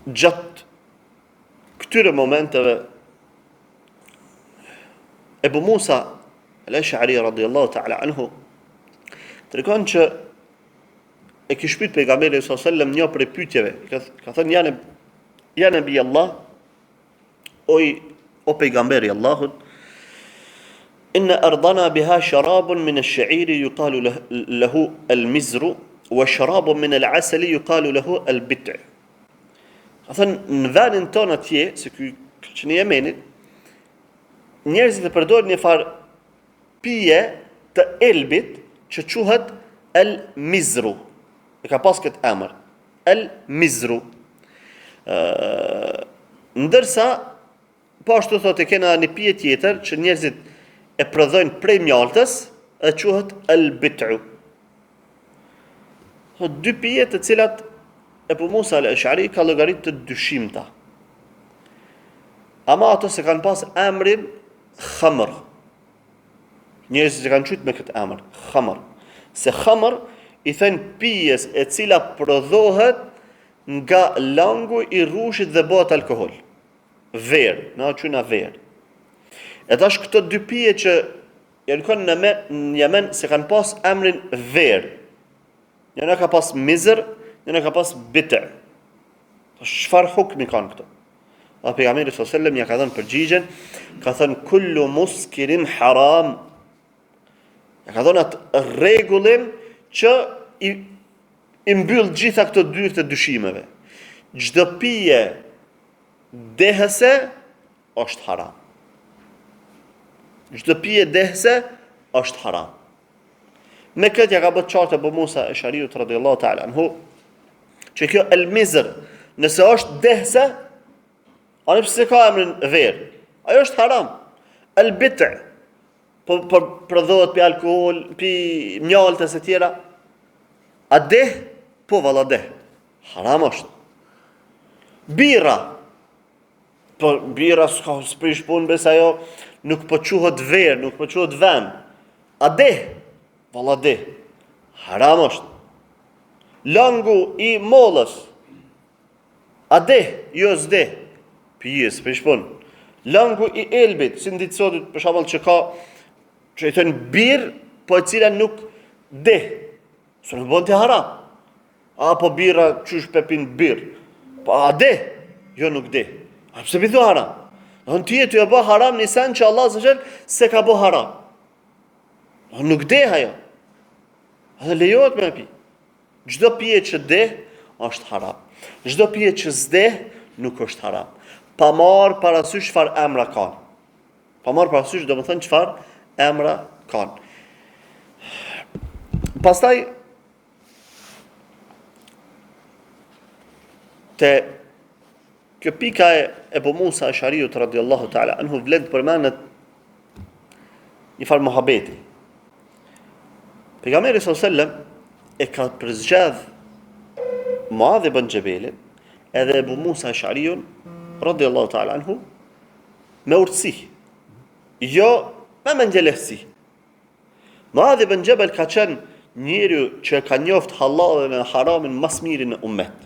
S1: Gjatë këtyre momenteve Ebu Musa al-Ash'ari radhiyallahu ta'ala anhu tregon që e kish pyet pejgamberi sallallahu alaihi wasallam një prej pyetjeve. Ka thënë ja nabi Allah, o pejgamberi i Allahut, inna ardana biha sharabun min ash-sha'iri yuqalu lahu al-mizru wa sharabun min al-asali yuqalu lahu al-bit'. Ka thënë në vendin tonë atje, se ky që në Jemenit, njerëzit e përdorin një farë pije të elbit që quhet el-mizru. E ka pas këtë emër, el-mizru. Ndërsa, po ashtu thotë kena një pije tjetër që njerëzit e prodhojnë prej mjaltës, e quhet el-bit'u. Dy pije të cilat Ebu Musa al-Ash'ari ka llogarit të dyshimta. Ama ato se kanë pas emrin khamr. Njerëzit e kanë qytë me këtë emër, khamr. Se khamr i thënë pijes e cila prodhohet nga langu i rrushit dhe bëhet alkohol. Verë, na qyna verë. E tash këto dy pije që janë kënë në Yemen se kanë pas emrin verë. Njëna ka pas mizr, njëna ka pas bit'. Çfarë hukmi kanë këto? Dhe pejgamberi sallallahu alaihi wasallam ja ka dhënë përgjigjen, ka thënë kullu muskirin haram. Ja ka dhënë atë rregullin që i mbyll gjitha këto dyrë të dyshimeve. Çdo pije dehëse është haram. Çdo pije dehëse është haram. Me këtë ja ka bërë qartë Abu Musa al-Ash'ariut radhiyallahu ta'ala anhu, që kjo el-mizr, nëse është dehëse, anë pse ka emrin verë, ajo është haram. El-bit', po prodhohet pi alkool, pi mjaltës e tjera, a deh? Po valla deh. Haram është. Bira, po bira s'prish punë bes ajo, nuk po quhet verë, nuk po quhet vëm. A deh? Valla deh. Haram është. Langu i mollës, a deh? Jo s'deh. Pije s'prish punë. Langu i elbit, si në ditë sotit, për shembull që ka, që i thënë birë, po e cila nuk deh. Së nuk bënd të haram. Apo bira, qysh pepin birë. Po a deh? Jo nuk deh. A pse pithu haram? Në tjetë ju e bë haram një sen që Allah se ka bë haram. Nuk deh ajo. Dhe lejohet me pi. Çdo pije që deh, është haram. Çdo pije që s'deh, nuk është haram. Pa marë parasysh çfarë emra kanë. Pa marë parasysh do më thënë çfarë emra kanë. Pastaj, te kjo pika e Ebu Musa al-Ash'ariut radhiyallahu ta'ala anhu vlen përmendet një farë mohabeti. Pejgamberi sallallahu alaihi wasallam e ka përzgjedh Muadh ibn Jabelin edhe Ebu Musa al-Ash'ariun radhiyallahu ta'ala anhu me urtësi, jo me mengjelehtësi. Muadh ibn Jabal ka qenë njeriu që ka njoft halalin e haramin mas miri në ummet.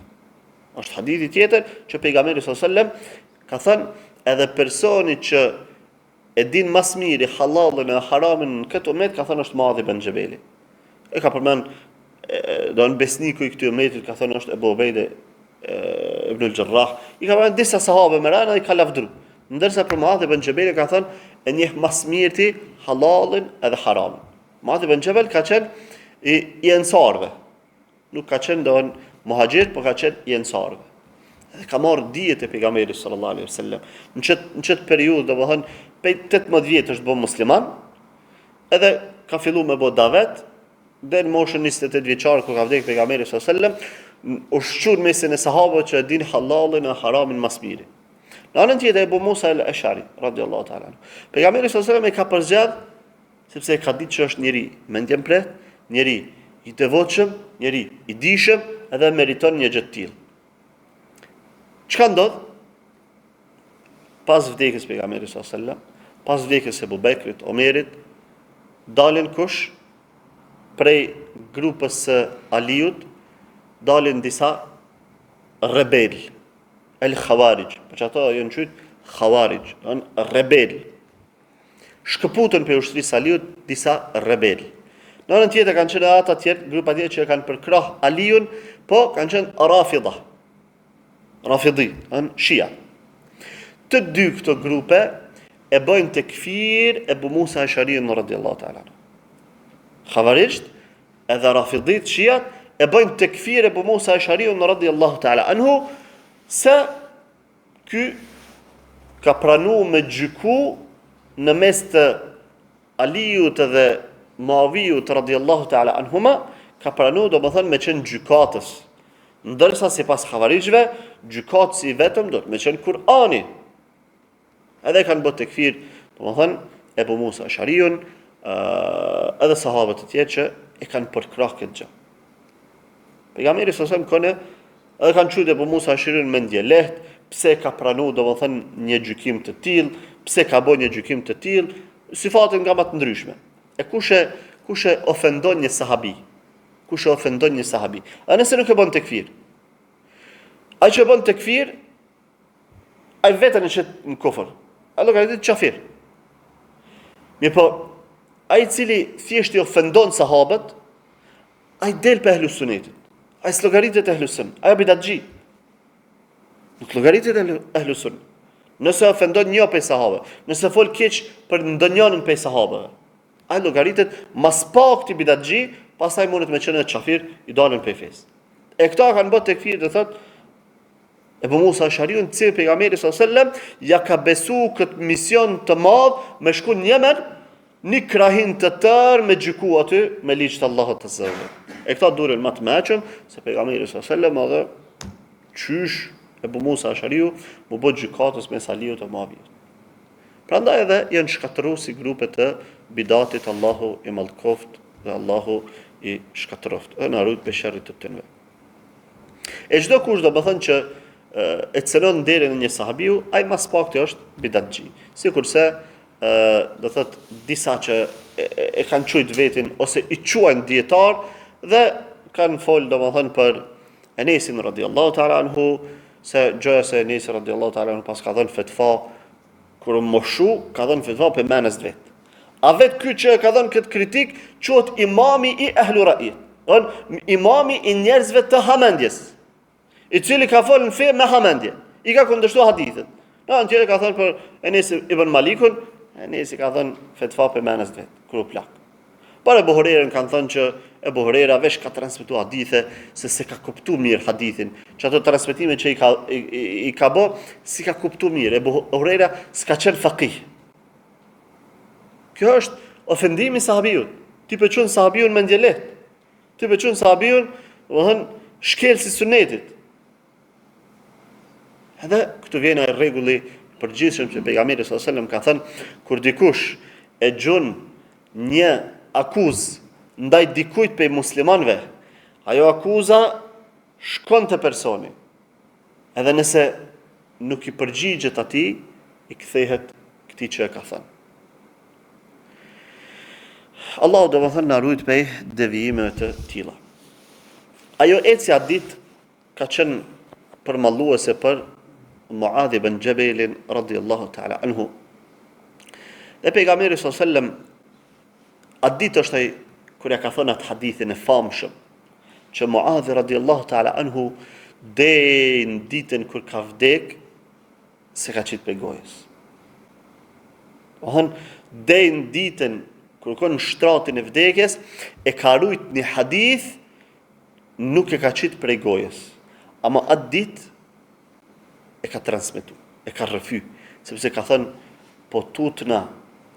S1: Është hadithi tjetër që pejgamberi sallallahu alaihi wasallam ka thënë edhe personi që e din mas miri halalin e haramin në këtë ummet, ka thënë është Muadh ibn Jabeli. E ka përmend do në besniku i këtij ummetit, ka thënë është Ebu Ubejde ibn al-Jarrah. I ka përmend disa sahabe me rana i ka lavdru. Ndërsa për Muadh ibn Jabeli ka thënë e njeh mas miri halalin edhe haramin. Muadh ibn Jabal ka qenë i ensarve. Nuk ka qenë do në muhajgjit, po ka qenë i ensarve. Dhe ka marrë dijet e pejgamberit sallallahu alaihi wasallam. Në çet periudhë, domethënë, prej 18 vjeç është bërë musliman, edhe ka filluar me bë davet, dhe në moshën 28 vjeçar kur ka vdekur pejgamberi sallallahu alaihi wasallam, u shqur mesin e sahabëve që e din halalin e haramin mas miri. Në anën tjetër Ebu Musa al-Ash'ari radhiyallahu ta'ala. Pejgamberi sallallahu alaihi wasallam e ka përzgjedh sepse e ka ditë që është njeri mendjen pret, njeri i devotshëm, njeri i dijshëm, edhe meriton një gjë të tillë. Çka ndodh? Pas vdekjes pejgamberit sallallahu alaihi wasallam, pas vdekjes së Abu Bekrit, Omerit, dalin kush prej grupës së Aliut, dalin disa rebel, el-Khawarij, për që ato janë qytë Khawarij, janë rebel. Shkëputën për ushtrisë Aliut disa rebel. Në anën tjetër kanë qenë ata tjerë, grupa tjetër që kanë përkrah Aliun, po kanë qenë Rafidhi, Shia. Të dy këto grupe e bëjnë tekfir Ebu Musa Ash'ariun radhiyallahu ta'ala. Khawarijt edhe Rafidhit Shiat e bëjnë tekfir Ebu Musa Ash'ariun radhiyallahu ta'ala anhu se ky ka pranu me gjyku në mes të Aliut dhe Muavijut radhiyallahu ta'ala anhuma, ka pranu domethënë me qenë gjykatës. Ndërsa sipas Khawarijve, gjykatësi vetëm do të me qenë Kur'ani. Edhe kanë bërë tekfir, domethënë Ebu Musa Ash'ariun, edhe sahabët e tjerë që e kanë përkrah këtë gjë. Pejgamberi sallallahu alajhi wasallam edhe kanë thënë Ebu Musa Ash'ariun mendje lehtë, pse ka pranu domethënë një gjykim të tillë, pse ka bërë një gjykim të tillë, sifate nga më të ndryshme. E kush e ofendon një sahabi? Kush e ofendon një sahabi? A nëse nuk e bën tekfir? Ai që bën tekfir, ai vetën e shet në kufër. Ai llogaritet kafir. Mirë po, ai i cili thjesht i ofendon sahabët, ai del për ehlu sunetit. Ai s'llogaritet ehlu sun. Ai bidatxhi. Nuk llogaritet ehlu sun. Nëse ofendon një prej sahabëve, nëse fol keq për ndonjërin prej sahabëve, ai llogaritet mas pak ti bidatxhi, pastaj mundet me qenë kafir, i dalën prej fesë. E këta kanë bërë tekfir, do thotë Ebu Musa Ash'ariun, që pejgamberi sallallahu alajhi wasallam ja ka besu këtë mision të madh me shku në Yemen, një krahin të tërë me gjyku aty me ligj të Allahut të zëvë. E këta duren më të meqëm, se pejgamberi sallallahu alajhi wasallam edhe qysh Ebu Musa Ash'ariu mu bë gjykatës mes Aliut dhe Muavijut. Prandaj edhe janë shkatëruar si grupe të bidatit, Allahu i mallkoft dhe Allahu i shkatëroft. E na rujt për sherrit të tënve. E çdo kush do të thënë që e cënon derën e një sahabiu, ai mas pakti është bidatxhi. Sikurse do thot disa që e kanë quajt vetin ose i quajnë dietar dhe kanë fol domethënë për Enesin radhiyallahu ta'ala anhu, se gjoja se Enesi radhiyallahu ta'ala anhu pas ka dhënë fetva kur moshu, ka dhënë fetva për menës vet. A vet ky që ka dhënë këtë kritik quhet imami i ehlu ra'it, imami i njerëzve të hamendjes, i cili ka folën fe me hamendje, i ka kundërshtuar hadithet. Në anë tjetër ka thënë për Enes ibn Malikun, Enesi ka thënë fetva për menës vet, kur u plak. Por Ebu Hurerën kanë thënë që Ebu Hurera vesh ka transmetuar hadithe se ka kuptuar mirë hadithin, që ato transmetime që i ka bë, si ka kuptuar mirë. Ebu Hurera s'ka qenë faqih. Kjo është ofendimi sahabiut. Ti për çon sahabiun me ndje lehtë. Ti për çon sahabiun, domethënë shkelsi sunetit. Edhe këtu vjen ai rregulli përgjithshëm që pejgamberi sallallahu alajhi wasallam ka thënë, kur dikush e gjon një akuzë ndaj dikujt prej muslimanëve, ajo akuza shkon te personi. Edhe nëse nuk i përgjigjet atij, i kthehet këtij që e ka thënë. Allahu do të thënë na ruajt prej devijimeve të tilla. Ajo ecja ditë ka qenë përmalluese për Muadh ibn Jabal radhiyallahu ta'ala anhu. Dhe pejgamberi sallallahu alajhi wasallam atë ditë është ai kur ja ka thënë atë hadithin e famshëm që Muadh radhiyallahu ta'ala anhu deri në ditën kur ka vdek se ka qit për gojës. Deri në ditën kur ka në shtratin e vdekjes e ka rujt një hadith, nuk e ka qit për gojës. Ama atë ditë e ka transmetu, e ka rrëfy, sepse ka thënë, po tutna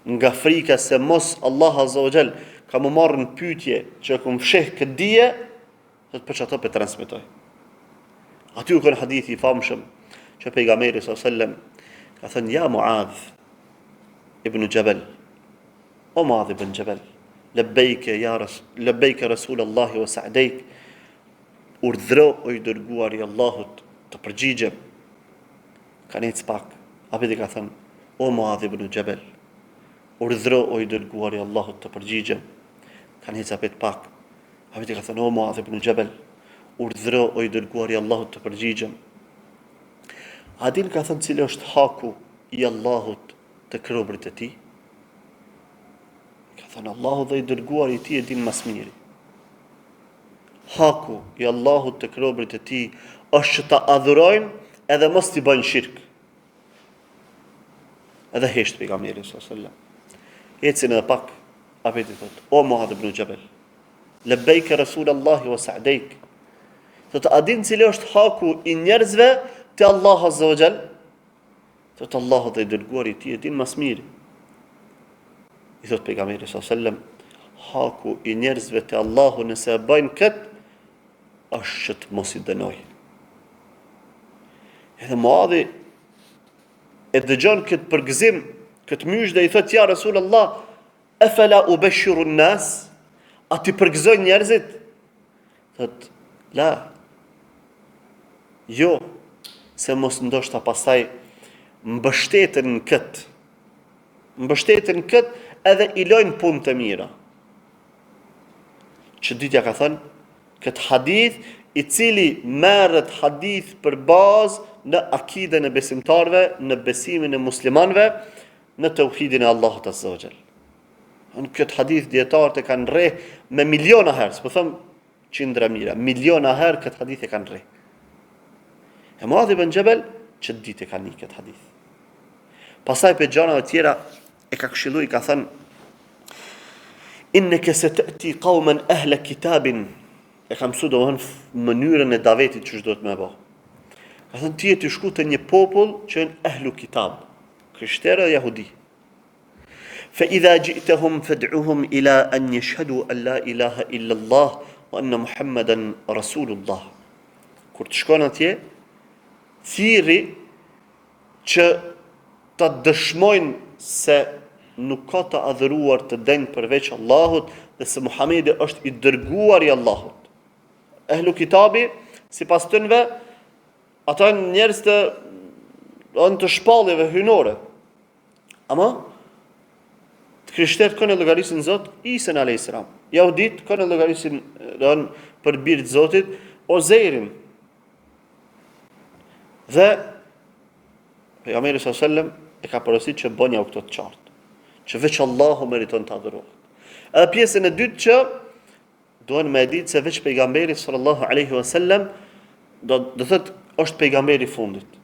S1: nga frika se mos Allah azza wa jall ka më marrë në pyetje që ku më fsheh këtë dije, do të për çato pe transmetoj. Aty u kanë hadithi i famshëm që pejgamberi sallallahu alajhi wasallam ka thënë, ja Muadh ibn Jabal, o Muadh ibn Jabal, labbaik Rasulullah wa sa'daik, urdhro o i dërguar i Allahut të përgjigjem. Ka nejtë pak, apet i ka thënë, o Muadh ibn Jabal, urdhro o i dërguar i Allahut të përgjigjem. Ka nejtë apet pak, apet i ka thënë, o Muadh ibn Jabal, urdhro o i dërguar i Allahut të përgjigjem. Adin ka thënë cilë është haku i Allahut të krobrit e ti? Ka Thënë Allahu dhe i dërguar i ti e din mas miri. Haku i Allahut të robërit e ti është që ta adhurojnë edhe mos t'i bëjnë shirk. Edhe hesht pejgamberi sallallahu alaihi wasallam. Ecën edhe pak, apeti thot: O Muad ibn Jabal, labbaik Rasulullahi wa sa'daik. Thot a din cili është haku i njerëzve te Allah azza wa jall? Thot Allahu dhe i dërguar i ti e din mas miri. I thot pejgamberi sallallahu alaihi wasallam: haku i njerëzve te Allahu nëse e bëjnë këtë është që të mos i dënoj. Edhe Muadhi e dëgjon këtë përgëzim, këtë mysh dhe i thot: ja Rasulullah, afala ubashiru an-nas? A ti përgëzoj njerëzit? Thot: la. Jo, se mos ndoshta pastaj mbështeten në këtë. Mbështeten në këtë edhe i lojnë punë të mira. Që ditja ka thënë, këtë hadith i cili merret hadith për bazë në akiden e besimtarve, në besimin e muslimanve, në tauhidin e Allahut azza wa jall. Në këtë hadith dietarët e kanë rreh me miliona herë, s'po them qindra mira, miliona herë këtë hadith e kanë rreh. E Muadh ibn Jabal që ditë e kanë një këtë hadith. Pastaj për gjanave tjera e ka këshillu, i ka thënë: inneke se të ti qaumen ahle kitabin. E ka mësu dohën mënyrën e davetit që do të me bëhë. Ka thënë ti e të shku të një popull që në ahlu kitab, krishterë dhe jahudi. Fa idha gjitëhum fad'uhum ila an yashhadu an la ilaha illa Allah wa anna Muhammadan Rasulullah. Kur të shkon atje, thiri që të dëshmojnë se nuk ka të adhuruar të denjë përveç Allahut dhe se Muhamedi është i dërguar i Allahut. Ehlu kitabi, si pas tënve, ata njerëz të shpalljeve hynore. Ama, të krishterët kanë e llogarisin Zot Isën a.s. Jahudit kanë e llogarisin për birë të Zotit Ozeirin. Dhe pejgamberi sallallahu alajhi wasallam e ka porositur që bënja u këto të qartë, që veç Allahu meriton të adhurohet. Edhe pjesën e dytë që duhen me ditë se veç pejgamberi sallallahu alaihi wasallam do thotë është pejgamberi i fundit.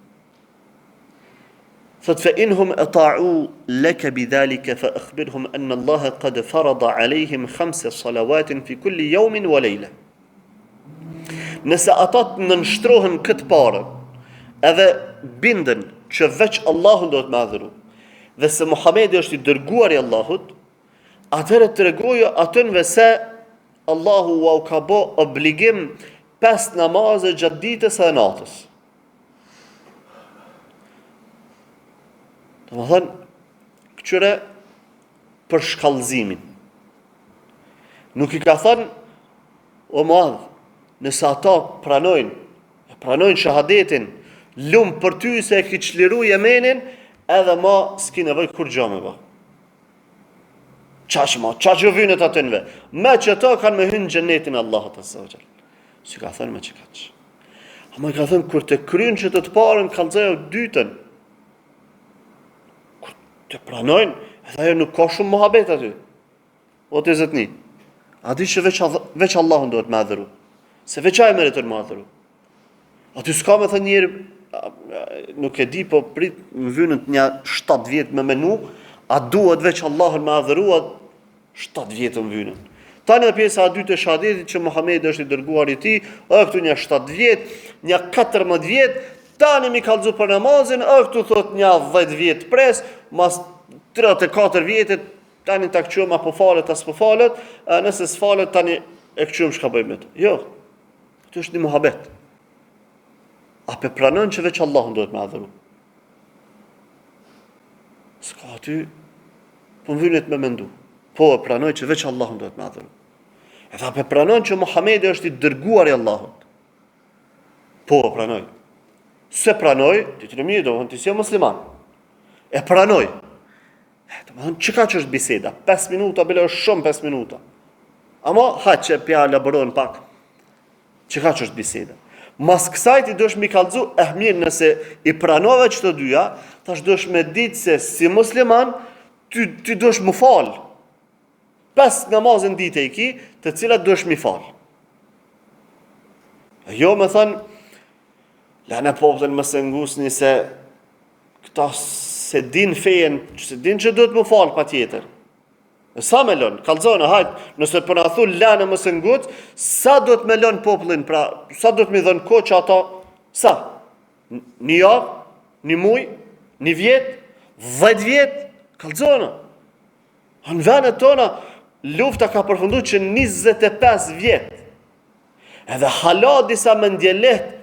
S1: Thot fa inhum ata'u laka bidhalika fa akhbirhum anna Allah qad farada alaihim 5 salawatin fi kulli yawmin wa layla. Nëse ata të nënshtrohen këtë parë, edhe binden që veç Allahun do të më adhuru, dhe se Muhamedi është i dërguar i Allahut, atëherë tregoja atënve se Allahu u ka bë obligim 5 namaze gjatë ditës e natës. Domethënë, këtyre për shkallëzimin. Nuk i ka thënë, o Muadh, nëse ata pranojnë shahadetin, lumë për ty se e ki qliru Jemenin, edhe ma s'ki nevoj kur gjo me ba. Qa që vynet atënve, me që ta kanë me hynë gjennetin Allahut azza wa jall. Si ka thënë me që ka që. Ama ka thënë, kur të krynë që të parën, kalëzaja u dytën. Kur të pranojnë, edhe ajo nuk ka shumë muhabet aty. O të zëtni, a di që veç Allahun do të me adhëru. Se veç a e meritën me adhëru. Aty s'ka me thë njerë, nuk e di, po prit më vynët një 7 vjetë me menu, a duhet veç Allahun me adhërua 7 vjetë më vynën. Tani dhe pjesa a dytë e shahadetit që Muhamedi është i dërguar i tij, këtu një 7 vjetë, një 14 vjetë, tani mi kallëzu për namazin, këtu thot një 10 vjetë pres, mas 34 vjetet, tani ta këqyëm apo falet as po falet, nëse s'falet tani e këqyëm shka bëjmë me të. Jo, këtu është një muhabet. A pe pranon që veç Allahun duhet me adhuru? S'ka aty, po më vynet me mendu. Po e pranoj që veç Allahun duhet me adhuru. Edhe a pe pranon që Muhamedi është i dërguar i Allahut? Po e pranoj. Se pranoj, ti të në mirë, do ti si e musliman. E pranoj. Që ka që është biseda? 5 minuta, bile është shumë 5 minuta. Ama, që pja elaboron pak. Që ka që është biseda? Mas kësaj ti dosh mi kallëzu, mirë nëse i pranove që të dyja, tash dosh me ditë se si musliman, ty dosh më falë. 5 namazin dite i ki, të cilat duhesh mi falë. Jo me thënë, lene popullin më së ngusni se këta se din fejen, se din që duhet më falë pa tjetër. Sa me lënë, kalzone, hajtë, nëse përna thu lene më së ngut, sa duhet me lënë popullin, pra, sa duhet me dhënë ko që ata, sa? Një javë, një muj, një vjetë, 10 vjetë, kalzone. Në venet tona, lufta ka përfundu që 25 vjetë. Edhe hala disa mendjelet,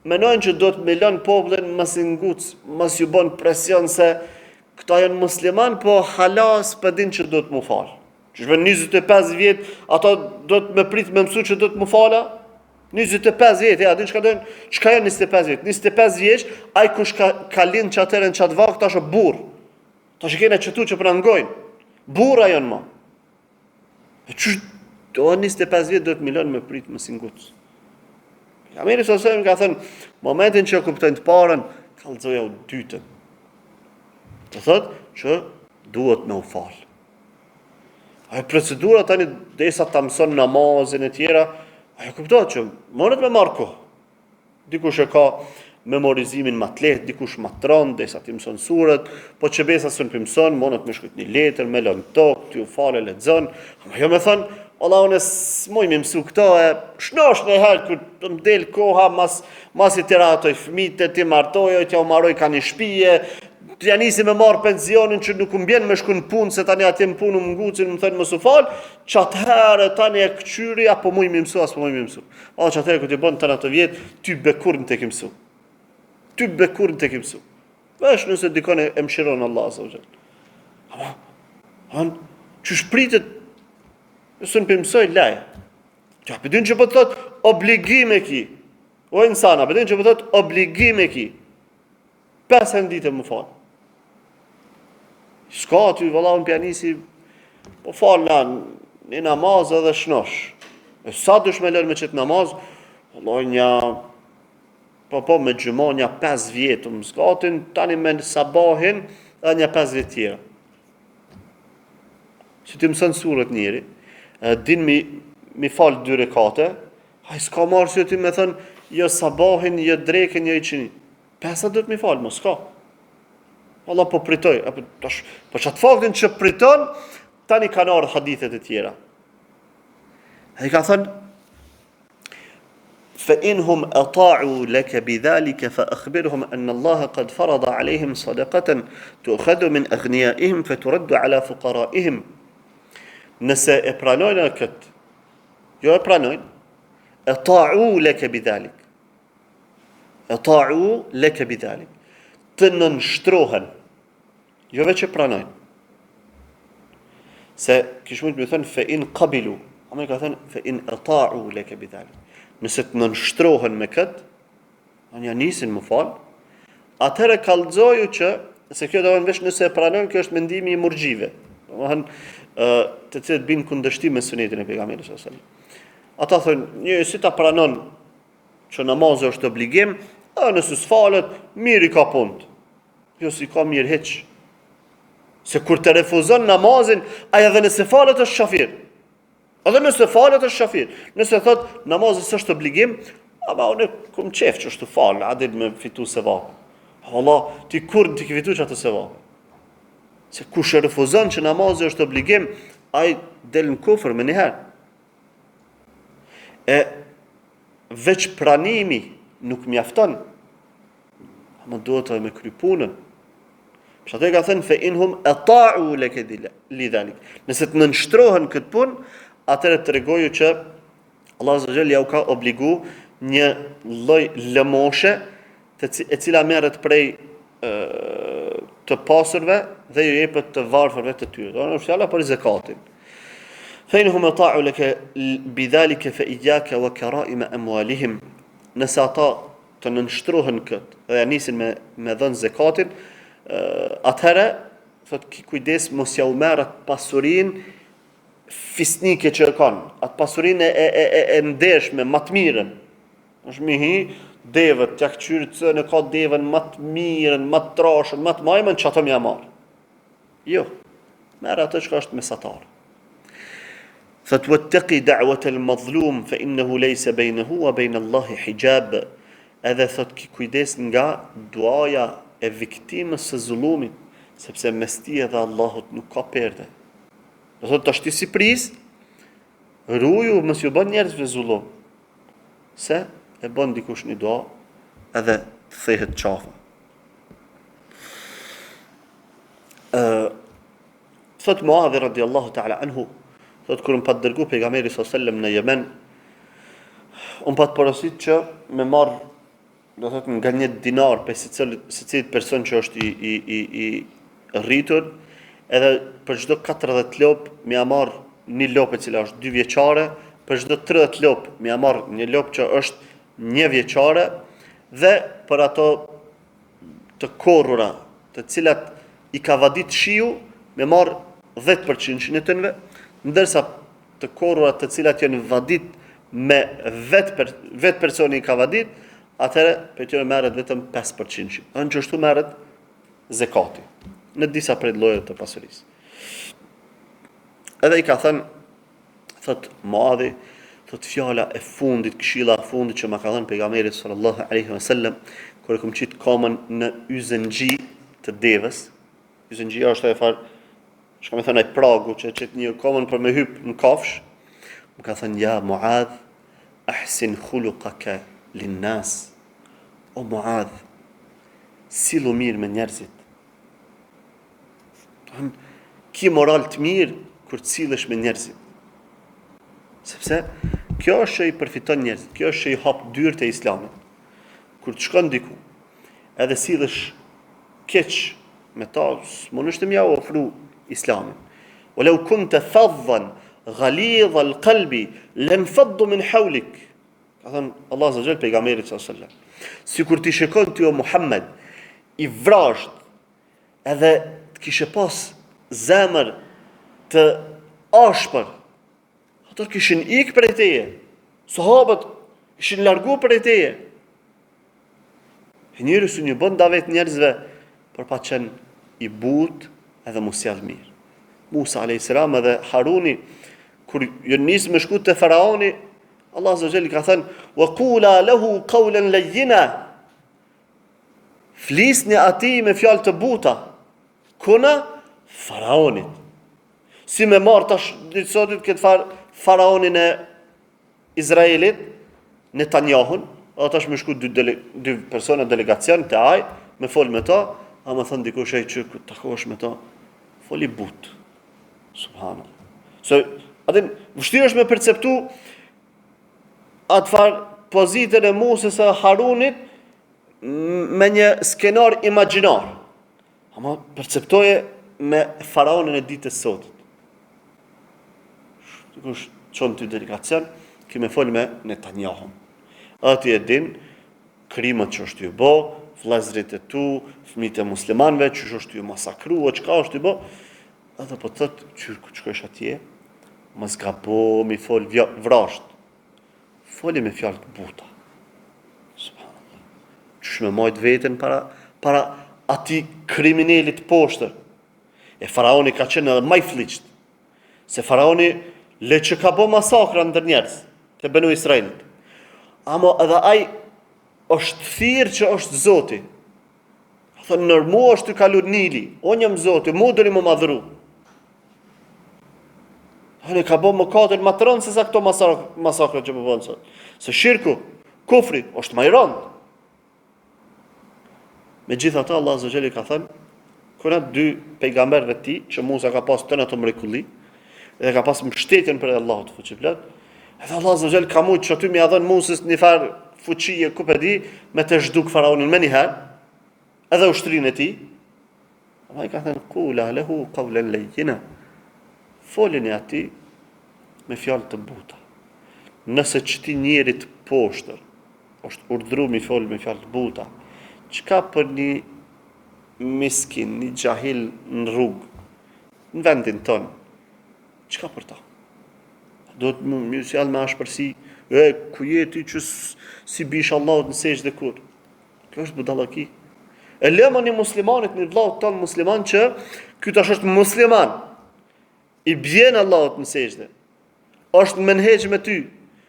S1: menojnë që do të me lënë popullin më së nguc, më ju bon presion se këta janë musliman, po hala s'pëdin që do të mu falë. Që shme 25 vjetë, ata do të me pritë me mësu që do të mu fala? 25 vjetë, ja, din që ka janë 25 vjetë? 25 vjetë, aj kush ka linë që atërën që atë vakë, ta shë burë. Ta shë kene qëtu që prangojnë. Burra janë ma. E që 25 vjetë do të milon me pritë më singutë. Pejgamberi s.a.s. ka thënë, momentin që kuptojnë të parën, kallëzoja u dytën. Të thotë që duhet me u falë. Ajo procedura tani derisa ta mëson namazin e tjera, ajo kuptohet që morët me marrë kohë. Dikush e ka memorizimin më të lehtë, dikush më të rëndë, derisa ti mëson surët, po që besa s'u mëson, morët me shkruajt një letër, me lënë tokë, ti u falë lexon. Ama jo me thënë, Allah unë s'moj me mësu këto e shnosh në herë kur të më del koha mas i tira atoj fmite, ti martoj, t'ja u maroj ka një shpije, t'ja nisi me marë pensionin që nuk mbjen me shku në punë, se tani atje më punë më ngucin, më thënë më su falë, që atëherë tani e këqyri, apo muj me mësu, apo muj me mësu. A që atëherë këtë i bënë të në të vjetë, ty bekur në të ke mësu. Ty bekur në të ke mësu. Vesh nëse dikon e mshiron Allah, sa u gjelë. Ama, që shpritet nësë në pëmësoj, laj. Që apëdin që për të thotë obligime ki. O insana, apëdin që për të thotë obligime ki. 5 ditë më falë. Shka aty, vëlla unë pjanisi, po falë në namaz edhe shnosh. E sa dush me lërë me qëtë namaz, vëlla një, po me gjumon një 5 vjetë, më skatin, tani me sabahin, edhe një 5 vjetë tjera. Që ti mësën surët njëri, din mi falë 2 rekate, haj s'ka marë që ti me thënë, jo sabahin, jo dreken, jo i qini. 5 do të mi falë, më s'ka. Allah po pritoj, po që atë faktin që priton, tani kanë ardhë hadithet e tjera. E ka thënë, فإنهم أطاعوا لك بذلك فأخبرهم أن الله قد فرض عليهم صدقة تؤخذ من أغنيائهم فترد على فقرائهم. Nëse e pranojnë këtë, jo e pranojnë, e ta'u leke bidhalik. E ta'u leke bidhalik. Të nënshtrohen, jo veç e pranojnë. Se kish mund të më thënë, fe in qabilu, ama i ka thënë, fe in e ta'u leke bidhalik. Nëse të nënshtrohen me këtë, anë ja nisin më falë, atëherë kallëzoju që, se kjo do në vesh nëse e pranojnë, kjo është mendimi i murgjive. Të cilët binë kundërshtim me sunetin e pejgamberit sallallahu alajhi wasallam. Ata thonë, një si ta pranon që namazi është obligim, nëse s'falet, mirë i ka punë. Jo si ka mirë hiç. Se kur të refuzon namazin, ai edhe nëse falet është shafir. Edhe nëse falet është shafir. Nëse thot namazi s'është obligim, ama unë kum qef që është të fal, a del me fitu sevap. Allah, ti kur ti ke fitu çatë sevap. Se kush e refuzon që namazi është obligim, ai del në kufër me njëherë. E veç pranimi nuk mjafton, ama duhet të me kry punën. Që atë e ka thënë, fe inhum e ta'u leke lidhalik. Nëse të nënshtrohen këtë punë, atëre të regoju që Allah Azza ja u ka obligu një lloj lëmoshe e cila merret prej të pasurve dhe ju jepet të varfërve të tyre. Do në fjala për zakatin. Fejnëhum e ta'u leke bidhalike fe ijake wa karaime emualihim. Nëse ata të nënshtrohen këtë dhe nisin me dhënë zakatin, atëherë, thot ki kujdes mos ja u merret pasurin fisnike që e kanë. Atë pasurin e ndeshme, më të mirën. Është mihi, devët, t'ja këqyri të në ka devën më të mirën, më të trashën, më të majmën, që ato m'ja marë. Jo, merë atë që është mesatarë. Thot wattaqi da'wat al-madhlum fa innahu laysa baynahu wa bayna Allahi hijab. Edhe thot ki kujdes nga duaja e viktimës së zullumit, sepse mes tij dhe Allahut nuk ka perde. Do thot tash ti si pris, ruju mos ju bën njerëzve zullum. Se e bën dikush një dua edhe të thehet qafa. Thot Muadh radiallahu ta'ala anhu, thot kur më pat dërgu pejgamberi s.a.s. në Yemen, unë pat porosit që me marr, do thot nga 1 dinar për secilit person që është i rritur, edhe për çdo 40 lop më marr një lopë e cila është 2 vjeçare, për çdo 30 lop më marr një lopë që është 1 vjeçare, dhe për ato të korrura, të cilat i ka vadit shiu, me marr 10% e tënve, ndërsa të korrura të cilat janë vadit me vetë personi i ka vadit, atëherë për tyre merret vetëm 5%. Në që ashtu merret zekati në disa prej llojeve të pasurisë. Edhe i ka thënë, thot Muadhi, thot fjala e fundit, këshilla e fundit që ma ka thënë pejgamberi sallallahu alaihi wasallam kur e kam qit kamën në yzëngji të devës. Yzëngjia është e farë, shka me thënë ai pragu që qit një kamën për me hyp në kafsh. Më ka thënë, ja Muadh, ahsin khuluqaka linnas. O Muadh, sillu mirë me njerëzit. Ki moral të mirë kur të sillesh me njerëzit. Sepse kjo është që i përfiton njerëzit, kjo është që i hap dyert e Islamit. Kur të shkon diku, edhe sillesh keq me ta, s'mundesh të mja ofru Islamin. Walau kunta faddan ghalidh al-qalbi lanfaddu min hawlik. Ka thënë Allah azza jall pejgamberit sallallahu alaihi wasallam. Sikur ti shikon ti o Muhammed i vrasht, edhe të kishe pas zemër të ashpër, ato kishin ikë prej teje, sahabët ishin largu prej teje. E njëri su një bën davet njerëzve për pa qenë i but edhe mu sjell mirë. Musa a.s. edhe Haruni, kur jënë nisë me shku të Faraoni, Allah azza jall ka thënë, wa qula lahu qawlan layyina. Flisni atij me fjalë të buta. Kuna Faraonit. Si me marë tash sotit këtë Faraonin e Izraelit, Netanyahun, a tash me shku 2 persona delegacion të aj, me fol me ta, a me thënë dikush e që këtë takosh me ta, fol i but. Subhanallah. So, atin, vështirë është me perceptu atë farë pozitën e Musës e Harunit me një skenar imaginar. Ama perceptoje me Faraonin e ditës sotit. Dikush qonë të delegacion, kime fol me Netanyahun. Ati e din, krimat që është ju bo, vllezrit e tu, fëmijët e muslimanëve, që është ju masakru, o qka është ju bo, edhe po të thëtë, që është atje, më zgabo, mi fol vrasht. Foli me fjallë të buta. Subhanallah. Qësh me majt veten para ati kriminalit poshtër. E Faraoni ka qenë edhe maj fliqt. Se Faraoni le që ka bo masakra ndër njerëz të Benu Israilit. Amo edhe aj është thirë që është Zoti. Thënë nër mu është të kalur Nili. O njëm Zoti, mu dëri më madhru. Thënë ka bo më katër më të rëndë se sa këto masakra që përbënë sot. Se shirku, kufri, është më i rëndë. Me gjitha ta, Allah azza jall ka thënë, kërët 2 pejgamberve ti, që Musa ka pas të në të mrekulli, dhe ka pas mbështetjen për Allah të fuqiplet, edhe Allah azza jall ka mujtë që aty mi adhën Musës një farë fuqie, ku për di, me të zhduk Faraonin me njëherë, edhe ushtrinë e ti, Allah i ka thënë, qula lahu qawlan layyina. Folin e ati me fjalë të buta. Nëse qëti njerit poshtër, është urdhru mi fol me fjalë të buta, qka për një miskin, një gjahil në rrugë, në vendin tonë, qka për ta? Do të më sjallë me ashpërsi, ku jeti që si bish Allahut në sejdë dhe kur? Kjo është budallaki. E lema një muslimanit, një vllaut tonë musliman që, ky tash është musliman, i bjen Allahut në sejdë. është në menheq me ty,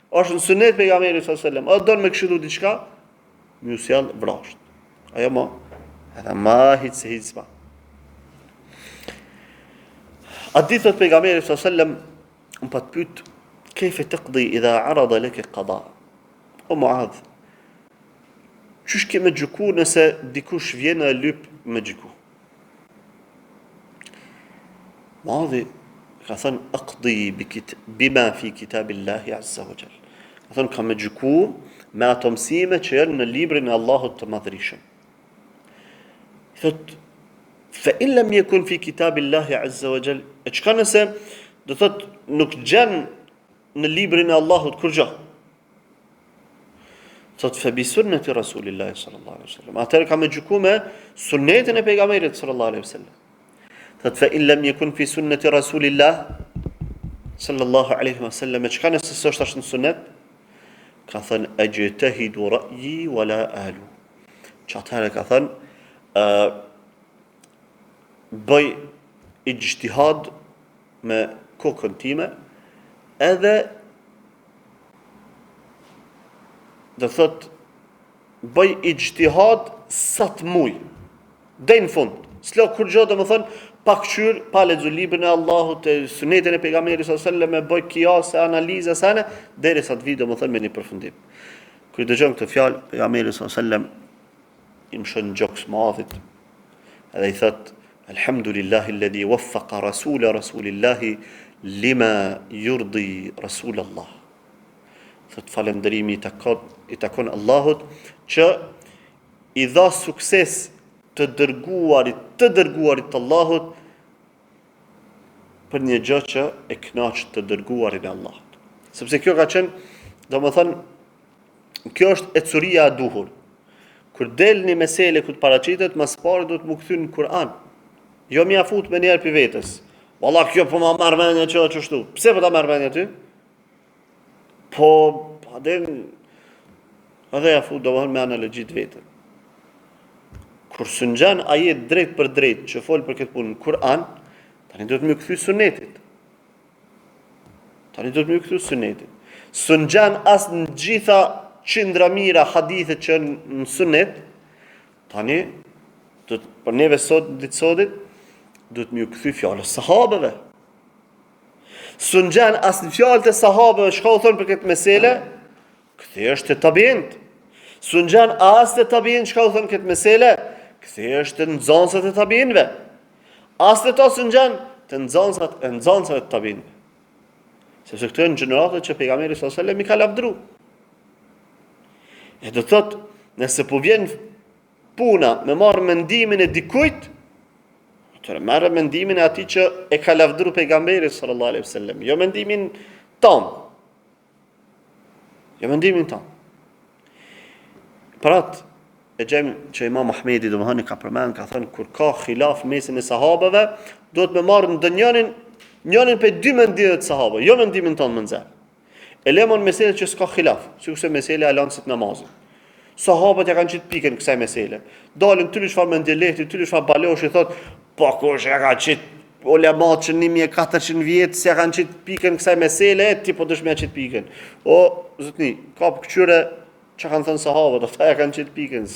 S1: është në sunet pejgamberit sallallahu alaihi wasallam, a don me këshillu diçka, më sjell vrasht. Ajo më, edhe ma hiç se hiç pa. A di thot pejgamberi sallallahu alaihi wasallam, më pat pyet, kejfe taqdi idha arada laka qada. O Muadh, çish ke me gjyku nëse dikush vjen e lyp me gjyku? Muadhi ka thënë aqdi bima fi kitabillahi azza wa jall. Ka thënë ka me gjyku me ato mësime që janë në librin e Allahut të Madhërisëm. Thot fa in lam yakun fi kitabillahi azza wa jall, e çka nëse do thot nuk gjen në librin e Allahut kur gjë? Thot fa bi sunnati rasulillahi sallallahu alaihi wasallam. Atëherë ka me gjyku me sunnetin e pejgamberit sallallahu alaihi wasallam. Thot fa in lam yakun fi sunnati rasulillah sallallahu alaihi wasallam, çka nëse s'është ashtu në sunnet? Ka thënë ajtahidu ra'yi wala alu. Çatëherë ka thënë bëj ijtihad me kokën time, edhe do thot bëj ijtihad sa të muj, deri në fund. S'lo kur gjë domethën pa kqyr, pa lexu librin e Allahut, e sunetin e pejgamberit sallallahu alajhi wasallam, bëj kiase, analiza sana derisa të vi domethën me një përfundim. Kur dëgjon këtë fjalë pejgamberi sallallahu alajhi wasallam i mshon gjoks madhit, edhe i thot alhamdulillahi alladhi waffaqa rasulillahi lima yurdi rasulallah. Thot falënderimi i takon Allahut që i dha sukses të dërguarit të Allahut për një gjë që e kënaq të dërguarin e Allahut. Sepse kjo ka qenë, domethënë, kjo është ecuria e duhur. Kur del një mesele ku të paraqitet, mas pari duhet më kthy në Kur'an. Jo më afut me njerë për vetës. Valla kjo po ma marr mendja që është kështu. Pse po ta marr mendja ty? Po, edhe afut domethënë me analogjit vetën. Kur sëngjan ajet drejt për drejt që fol për këtë punë në Kur'an, tani duhet më kthy sunetit. Sëngjan as në gjitha qindra mira hadithe që në sunet, tani për neve sot ditë sotit duhet më kthy fjalës sahabeve. Sëngjan as në fjalët e sahabeve çka u thon për këtë mesele, kthehesh te tabiint. Sëngjan as te tabiint çka u thon këtë mesele, kthehesh te nxënësat e tabiinëve. As te to sëngjan te nxënësat e tabiinëve. Sepse këto janë gjeneratët që pejgamberi sallallahu alajhi wasallam i ka lavdëruar. E do thot, nëse po vjen puna me marrë mendimin e dikujt, atëherë marrë mendimin e atij që e ka lavdëruar pejgamberi sallallahu alajhi wasallam, jo mendimin ton. Prat e gjem që Imam Ahmedi domethënë ka përmend, ka thënë kur ka khilaf mesin e sahabeve, duhet me marrë njërin për dy mendime të sahabëve, jo mendimin ton më nxjerr. E lemon meselë që s'ka khilaf, sikurse mesela e lancit namazit. Sahabët ja kanë qitë pikën kësaj mesele. Dalin tyri çfarë mendje lehti, tyri çfarë baloshi, thot, po kush ja ka qitë ulemat që 1400 vjet s'ja kanë qitë pikën kësaj mesele, ti po dëshmë ja qitë pikën. O zotni, ka këqyre çka kanë thënë sahabët, ata ja kanë qitë pikën,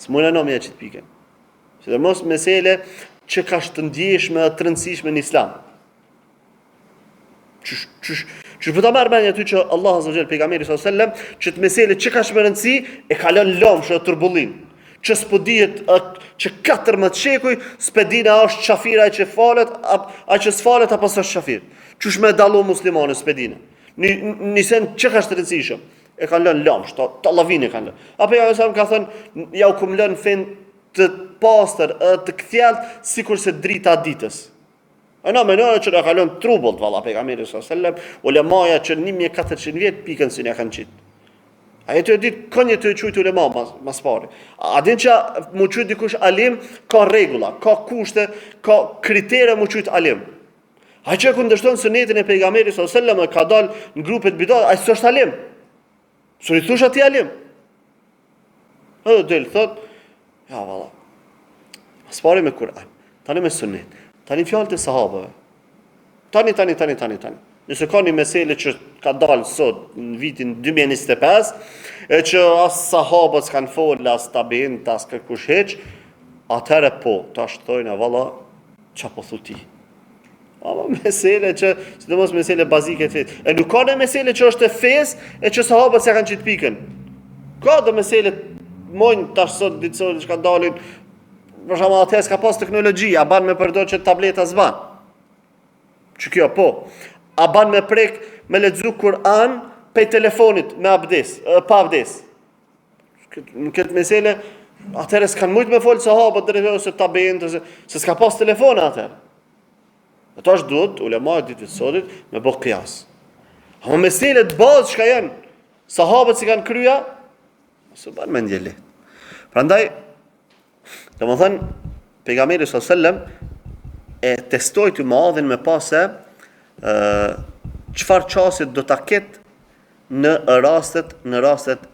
S1: s'muna no me ja qitë pikën. Sidomos mesele që ka të ndjeshme, të rëndësishme në Islam. Që po ta marr mendja ty që Allah azza wa jall pejgamberi sallallahu alajhi wasallam që të mesele që ka shumë rëndësi e ka lënë lomshë turbullin. Që s'po dihet që 14 shekuj spedina është çafira që falet, a që s'falet apo s'është çafir. Qysh më dallu muslimanë spedina. Nisen që ka të rëndësishëm. E kanë lënë lomshë, ta llavinë kanë lënë. Apo pejgamberi sallallahu ka thënë ja u kumlën fen të pastër, të kthjellët sikurse drita e ditës. Ana menojë që na kalon trubullt valla pejgamberi sallallahu alajhi wasallam, ulemaja që 1400 vjet pikën si ne kanë qitë. Ai të ditë kënje të çujt ulema mas pari. A din që mu çujt dikush alim ka rregulla, ka kushte, ka kritere mu çujt alim. Ai që kundërshton sunetin e pejgamberit sallallahu alajhi wasallam ka dal në grupet bidat, ai s'është alim. Suri thosh aty alim. Del thot, ja valla. Mas pari me Kur'an, tani me sunet. Tani fjalët e sahabëve. Tani. Nëse ka një mesele që ka dalë sot në vitin 2025, e që as sahabët s'kan folë, as tabiin, as kërkush heq, atëherë po, tash thojnë valla, qa po thu ti? Ama mesele që, sidomos mesele bazike të fetë. E nuk ka në mesele që është e fesë, e që sahabët se kanë qitë pikën. Ka dhe mesele, mojnë tash sot, ditësori që ka dalin, për shama atës ka pas teknologji, a ban me përdor që tableta s'ban. Që kjo, po. A ban me prek, me lexu Kur'an, pe telefonit, me abdes, pa abdes. Në këtë mesele, atëherë s'kan mujt me folë sahabët, ose tabiin, se s'ka pas telefona atëherë. Ato është duhet, ulemat ditë të sotit, me bëhë kjas. Ama meselet bazë që ka janë, sahabët si kanë kryja, së banë me ndjeli. Prandaj, dhe më thënë, pejgamberi s.a.s. e testoj të Muadhin me pase, qëfar qasit do ta ketë në rastet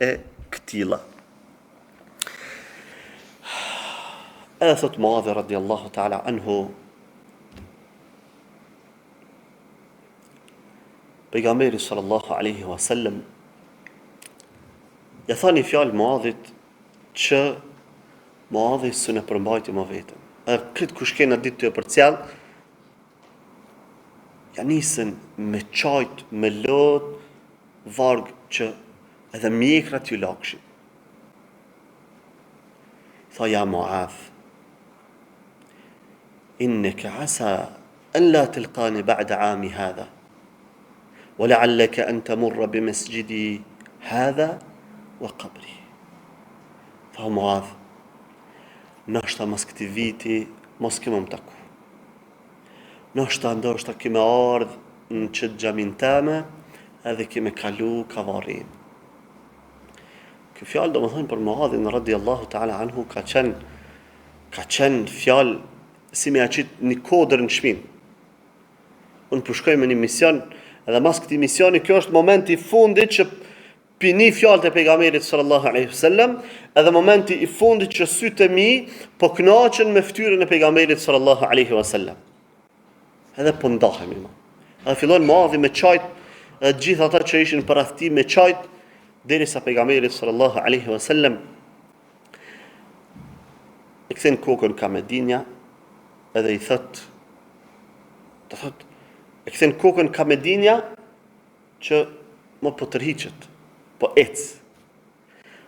S1: e këtilla. Edhe thot Muadhi radiallahu ta'ala anhu, pejgamberi sallallahu alaihi wasallam ja tha një fjalë Muadhit që Muadhi së në përmbajti më vetëm. Edhe këtë kush kena ditë të e përcjell, ja nisën me qajt, me lot, varg që edhe mjekrat ju lakshin. Tha ja Muadh, inneke asa an la tilqani ba'da ami hadha. ولعلك أن تمر بمسجدي هذا وقبري. Tha Muadh, nashta mas këtij viti mos kemi më taku. Ndoshta kemi ardhë në çet xhamin tëme edhe kemi kalu kavarin. Kjo fjalë domethënë për Muadhin radiallahu ta'ala anhu ka qenë fjalë si me aqit një kodër në shpinë. Unë përshkoj me një mision. Edhe mas këtij misioni, kjo është momenti i fundit që pini fjalët e pejgamberit sallallahu alaihi wasallam, edhe momenti i fundit që sytë e mi po kënaqen me fytyrën e pejgamberit sallallahu alaihi wasallam. Edhe po ndahemi më. Edhe fillon Muadhi me çajt, gjithë ata që ishin parath tij me çajt, derisa pejgamberi sallallahu alaihi wasallam e kthen kokën ka Medinja, edhe i thot, e kthen kokën ka Medinja që më po tërhiqet, po ec.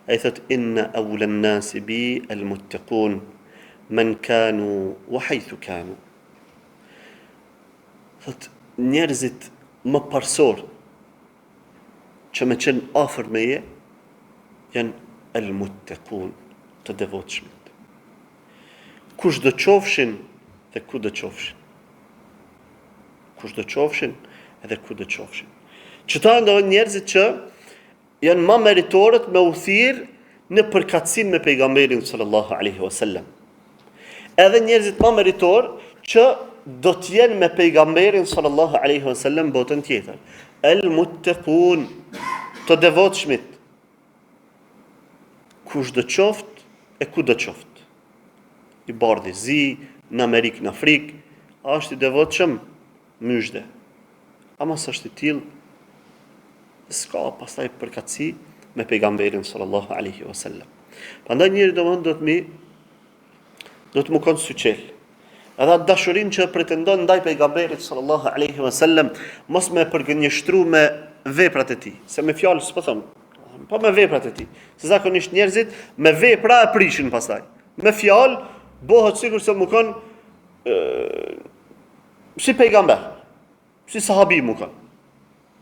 S1: Ai thot inna awla an-nasi bi al-muttaqun man kanu wa haythu kanu. Thot njerëzit më parsor që me qenë afër meje janë al-muttaqun, të devotshmit. Kush do qofshin dhe ku do qofshin. Kush do qofshin edhe ku do qofshin. Qëta ndohen njerëzit që janë ma meritorët me u thirë në përkatësin me pejgamberin sallallahu alaihi wasallam. Edhe njerëzit ma meritorë që do t'jenë me pejgamberin sallallahu alaihi wasallam botën tjetër. El-muttaqun, të devotshmit. Kush do qoft e ku do qoft. I bardhi zi, në Amerikë, në Afrikë, është i devotshëm, myshde. Ama së është i tillë, s'ka pastaj përkatësi me pejgamberin sallallahu alaihi wasallam. Prandaj njëri do të më konë syqel. Edhe atë dashurim që pretendon ndaj pejgamberit sallallahu alaihi wasallam, mos me përgënjeshtru me veprat e tij, se me fjalë s'po them, po me veprat e tij. Se zakonisht njerëzit me vepra e prishin pastaj. Me fjalë bëhet sikur se më konë si pejgamber, si sahabi më kanë.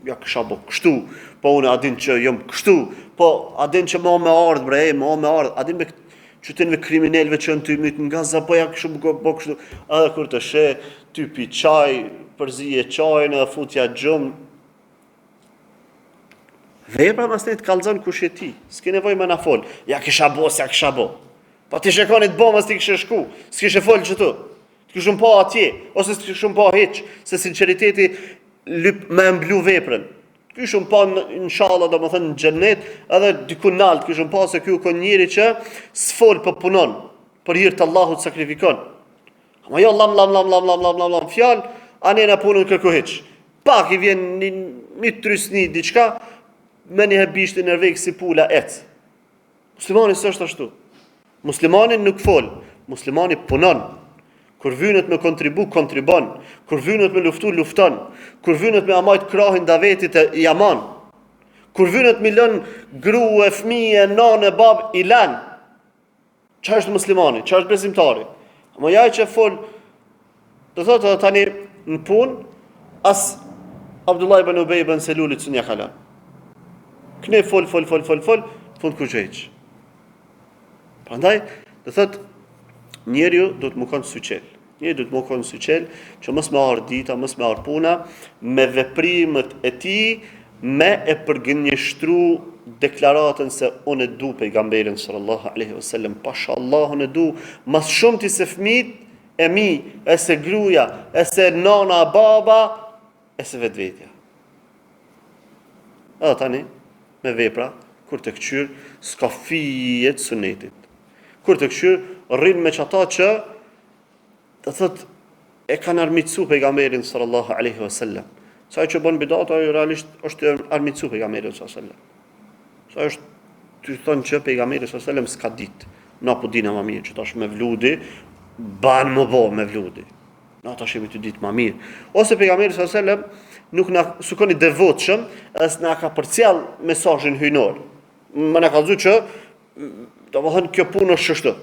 S1: Ja kësha bo kështu, po unë adin që jom kështu, po adin që ma me ardhë, bre, ma me ardhë, adin me qytetinve kriminelve që në ty mytë nga za, po ja kështu bo kështu, edhe kur të she, ty pi qaj, përzije qajnë, edhe futja gjumë. Vepra mas të kalzon kush e ti, s'ke nevoj me na fol, ja kësha bo, s'ja kësha bo. Pa ti shekonit bo, mas ti këshe shku, s'kishe fol që tu. Këshum pa atje, ose këshum pa heq, se sinceriteti me mblu veprën. Këshum pa inshallah do më thënë në xhennet, edhe diku nalt, këshum pa se kjo ka njëri që s'fol për punon, për hir të Allahut sakrifikon. Ama jo lam fjal, anë në punën kërku heq. Pak I vjen një trysni diçka, me një bishtin e vek si pula ec. Muslimani s'është ashtu. Muslimani nuk fol, muslimani punon. Kur vynet me kontribon. Kur vynet me luftu, lufton. Kur vynet me amajt krahin davetit e jaman. Kur vynet me lën grua, fëmijë, nanë, bab I lan. Çfarë është muslimani? Çfarë është besimtari? Ama ja që fol, do thotë tani në punë, as Abdullah ibn Ubay ibn Selulit së një kalan. Këne fol, fund kur gjejq. Prandaj, do thotë, njeriu do të më konë syqel. Njeriu do të më konë syqel, që mos me arë dita, mos me arë puna, me veprimet e tij, me e përgënjeshtru deklaratën se unë e du pejgamberin sallallahu alaihi wasallam, pasha Allah unë e du, mas shumë ti se fëmit e mi, e se gruja, e se nana, baba, e se vetvetja. Edhe tani, me vepra, kur të këqyr, s'ka fijet sunetit. Kur të këqyr, rrinë me qata që, të thët, e kanë armitsu pejgamberin sallallahu alaihi wasallam. Sa që bën bidata, realisht është armitsu pejgamberin sallallahu alaihi wasallam. Sa është të thonë që pejgamberi sallallahu alaihi wasallam s'ka ditë. Na po dina më mirë që tash me vludi, ban më bo me vludi. Na tash jemi të ditë më mirë. Ose pejgamberi sallallahu alaihi wasallam nuk na sukoni devotshëm, as na ka përcjell mesazhin hyjnor. Më na ka thënë që domethënë kjo punë është kështu.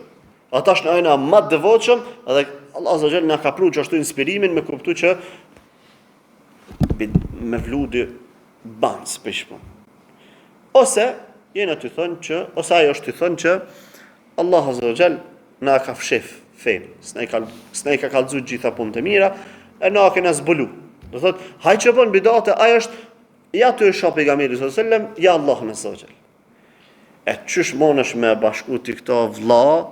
S1: Ata është na më devotshëm edhe Allah azza xal na ka pru që ashtu inspirimin me kuptu që me vludi ban s'pishmo. Ose jena të thënë që, ose ajo është të thënë që Allah azza wa xal na ka fshef fen, s'na I ka kallëzu gjitha punët e mira, e na kena zbulu. Do thotë, haj që bën bidate, ajo është ja të shoh pejgamberi sallallahu alaihi wasallam, ja Allahu azza wa xal. E çysh monesh me bashku ti këto vlla,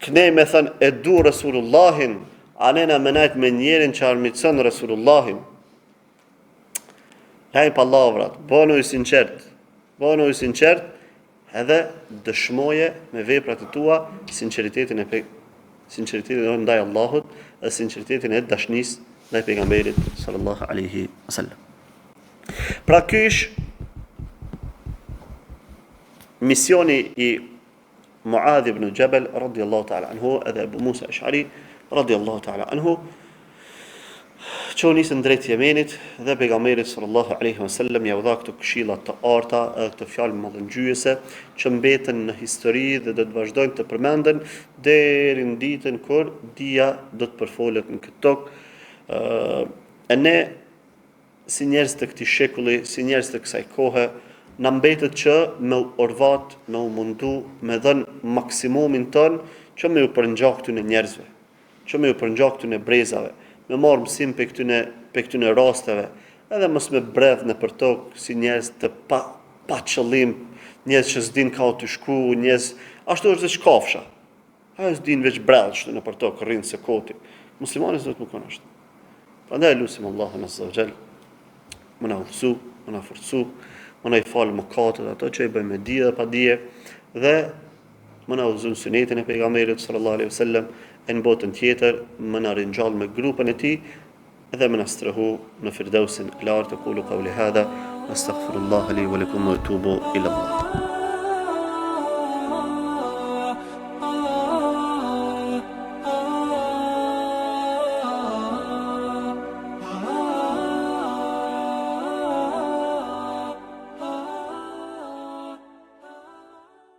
S1: këne me thënë e du Resulullahin, anena me najt me njerin që armitson Resulullahin. Lajnë palavrat, bënu I sinqert, edhe dëshmoje me veprat e tua sinqeritetin e ndaj Allahut dhe sinqeritetin e dashnis ndaj pejgamberit sallallahu alaihi wasallam. Pra ky ish misioni I Muadh ibn Jabal radiyallahu ta'ala anhu edhe Abu Musa Ash'ari radiyallahu ta'ala anhu, që u nisën drejt Jemenit dhe pejgamberit sallallahu alaihi wasallam ja u dha këto këshilla të arta, këto fjalë madhëngjyese që mbeten në histori dhe do të vazhdojnë të përmenden deri në ditën kur dia do të përfolet në këtë tokë. E ne si njerëz të këtij shekulli, si njerëz të kësaj kohe, na mbetet që me orvat, me u mundu, me dhënë maksimumin ton që me u përngjak këtyne njerëzve, që me u përngjak këtyne brezave, me marrë mësim pe këtyne rasteve, edhe mos me bredh në për tokë si njerëz të pa qëllim, njerëz që s'din ka të shku, njerëz ashtu është dhe shkafsha. Ajo s'din veç bredh shtu në për tokë, rrinë se koti. Muslimani s'do të më konë ashtu. Prandaj lutim Allahun azza wa xal, më na udhësu, më na forcu, më na I falë mëkatet ato që I bëjmë me dije dhe pa dije, dhe më na udhëzon sunetin e pejgamberit sallallahu alaihi wasallam, e në botën tjetër më na ringjall me grupën e tij dhe më na strehu në firdausin e lartë. Qulu qawli hadha astaghfirullah li wa lakum wa atubu ila Allah.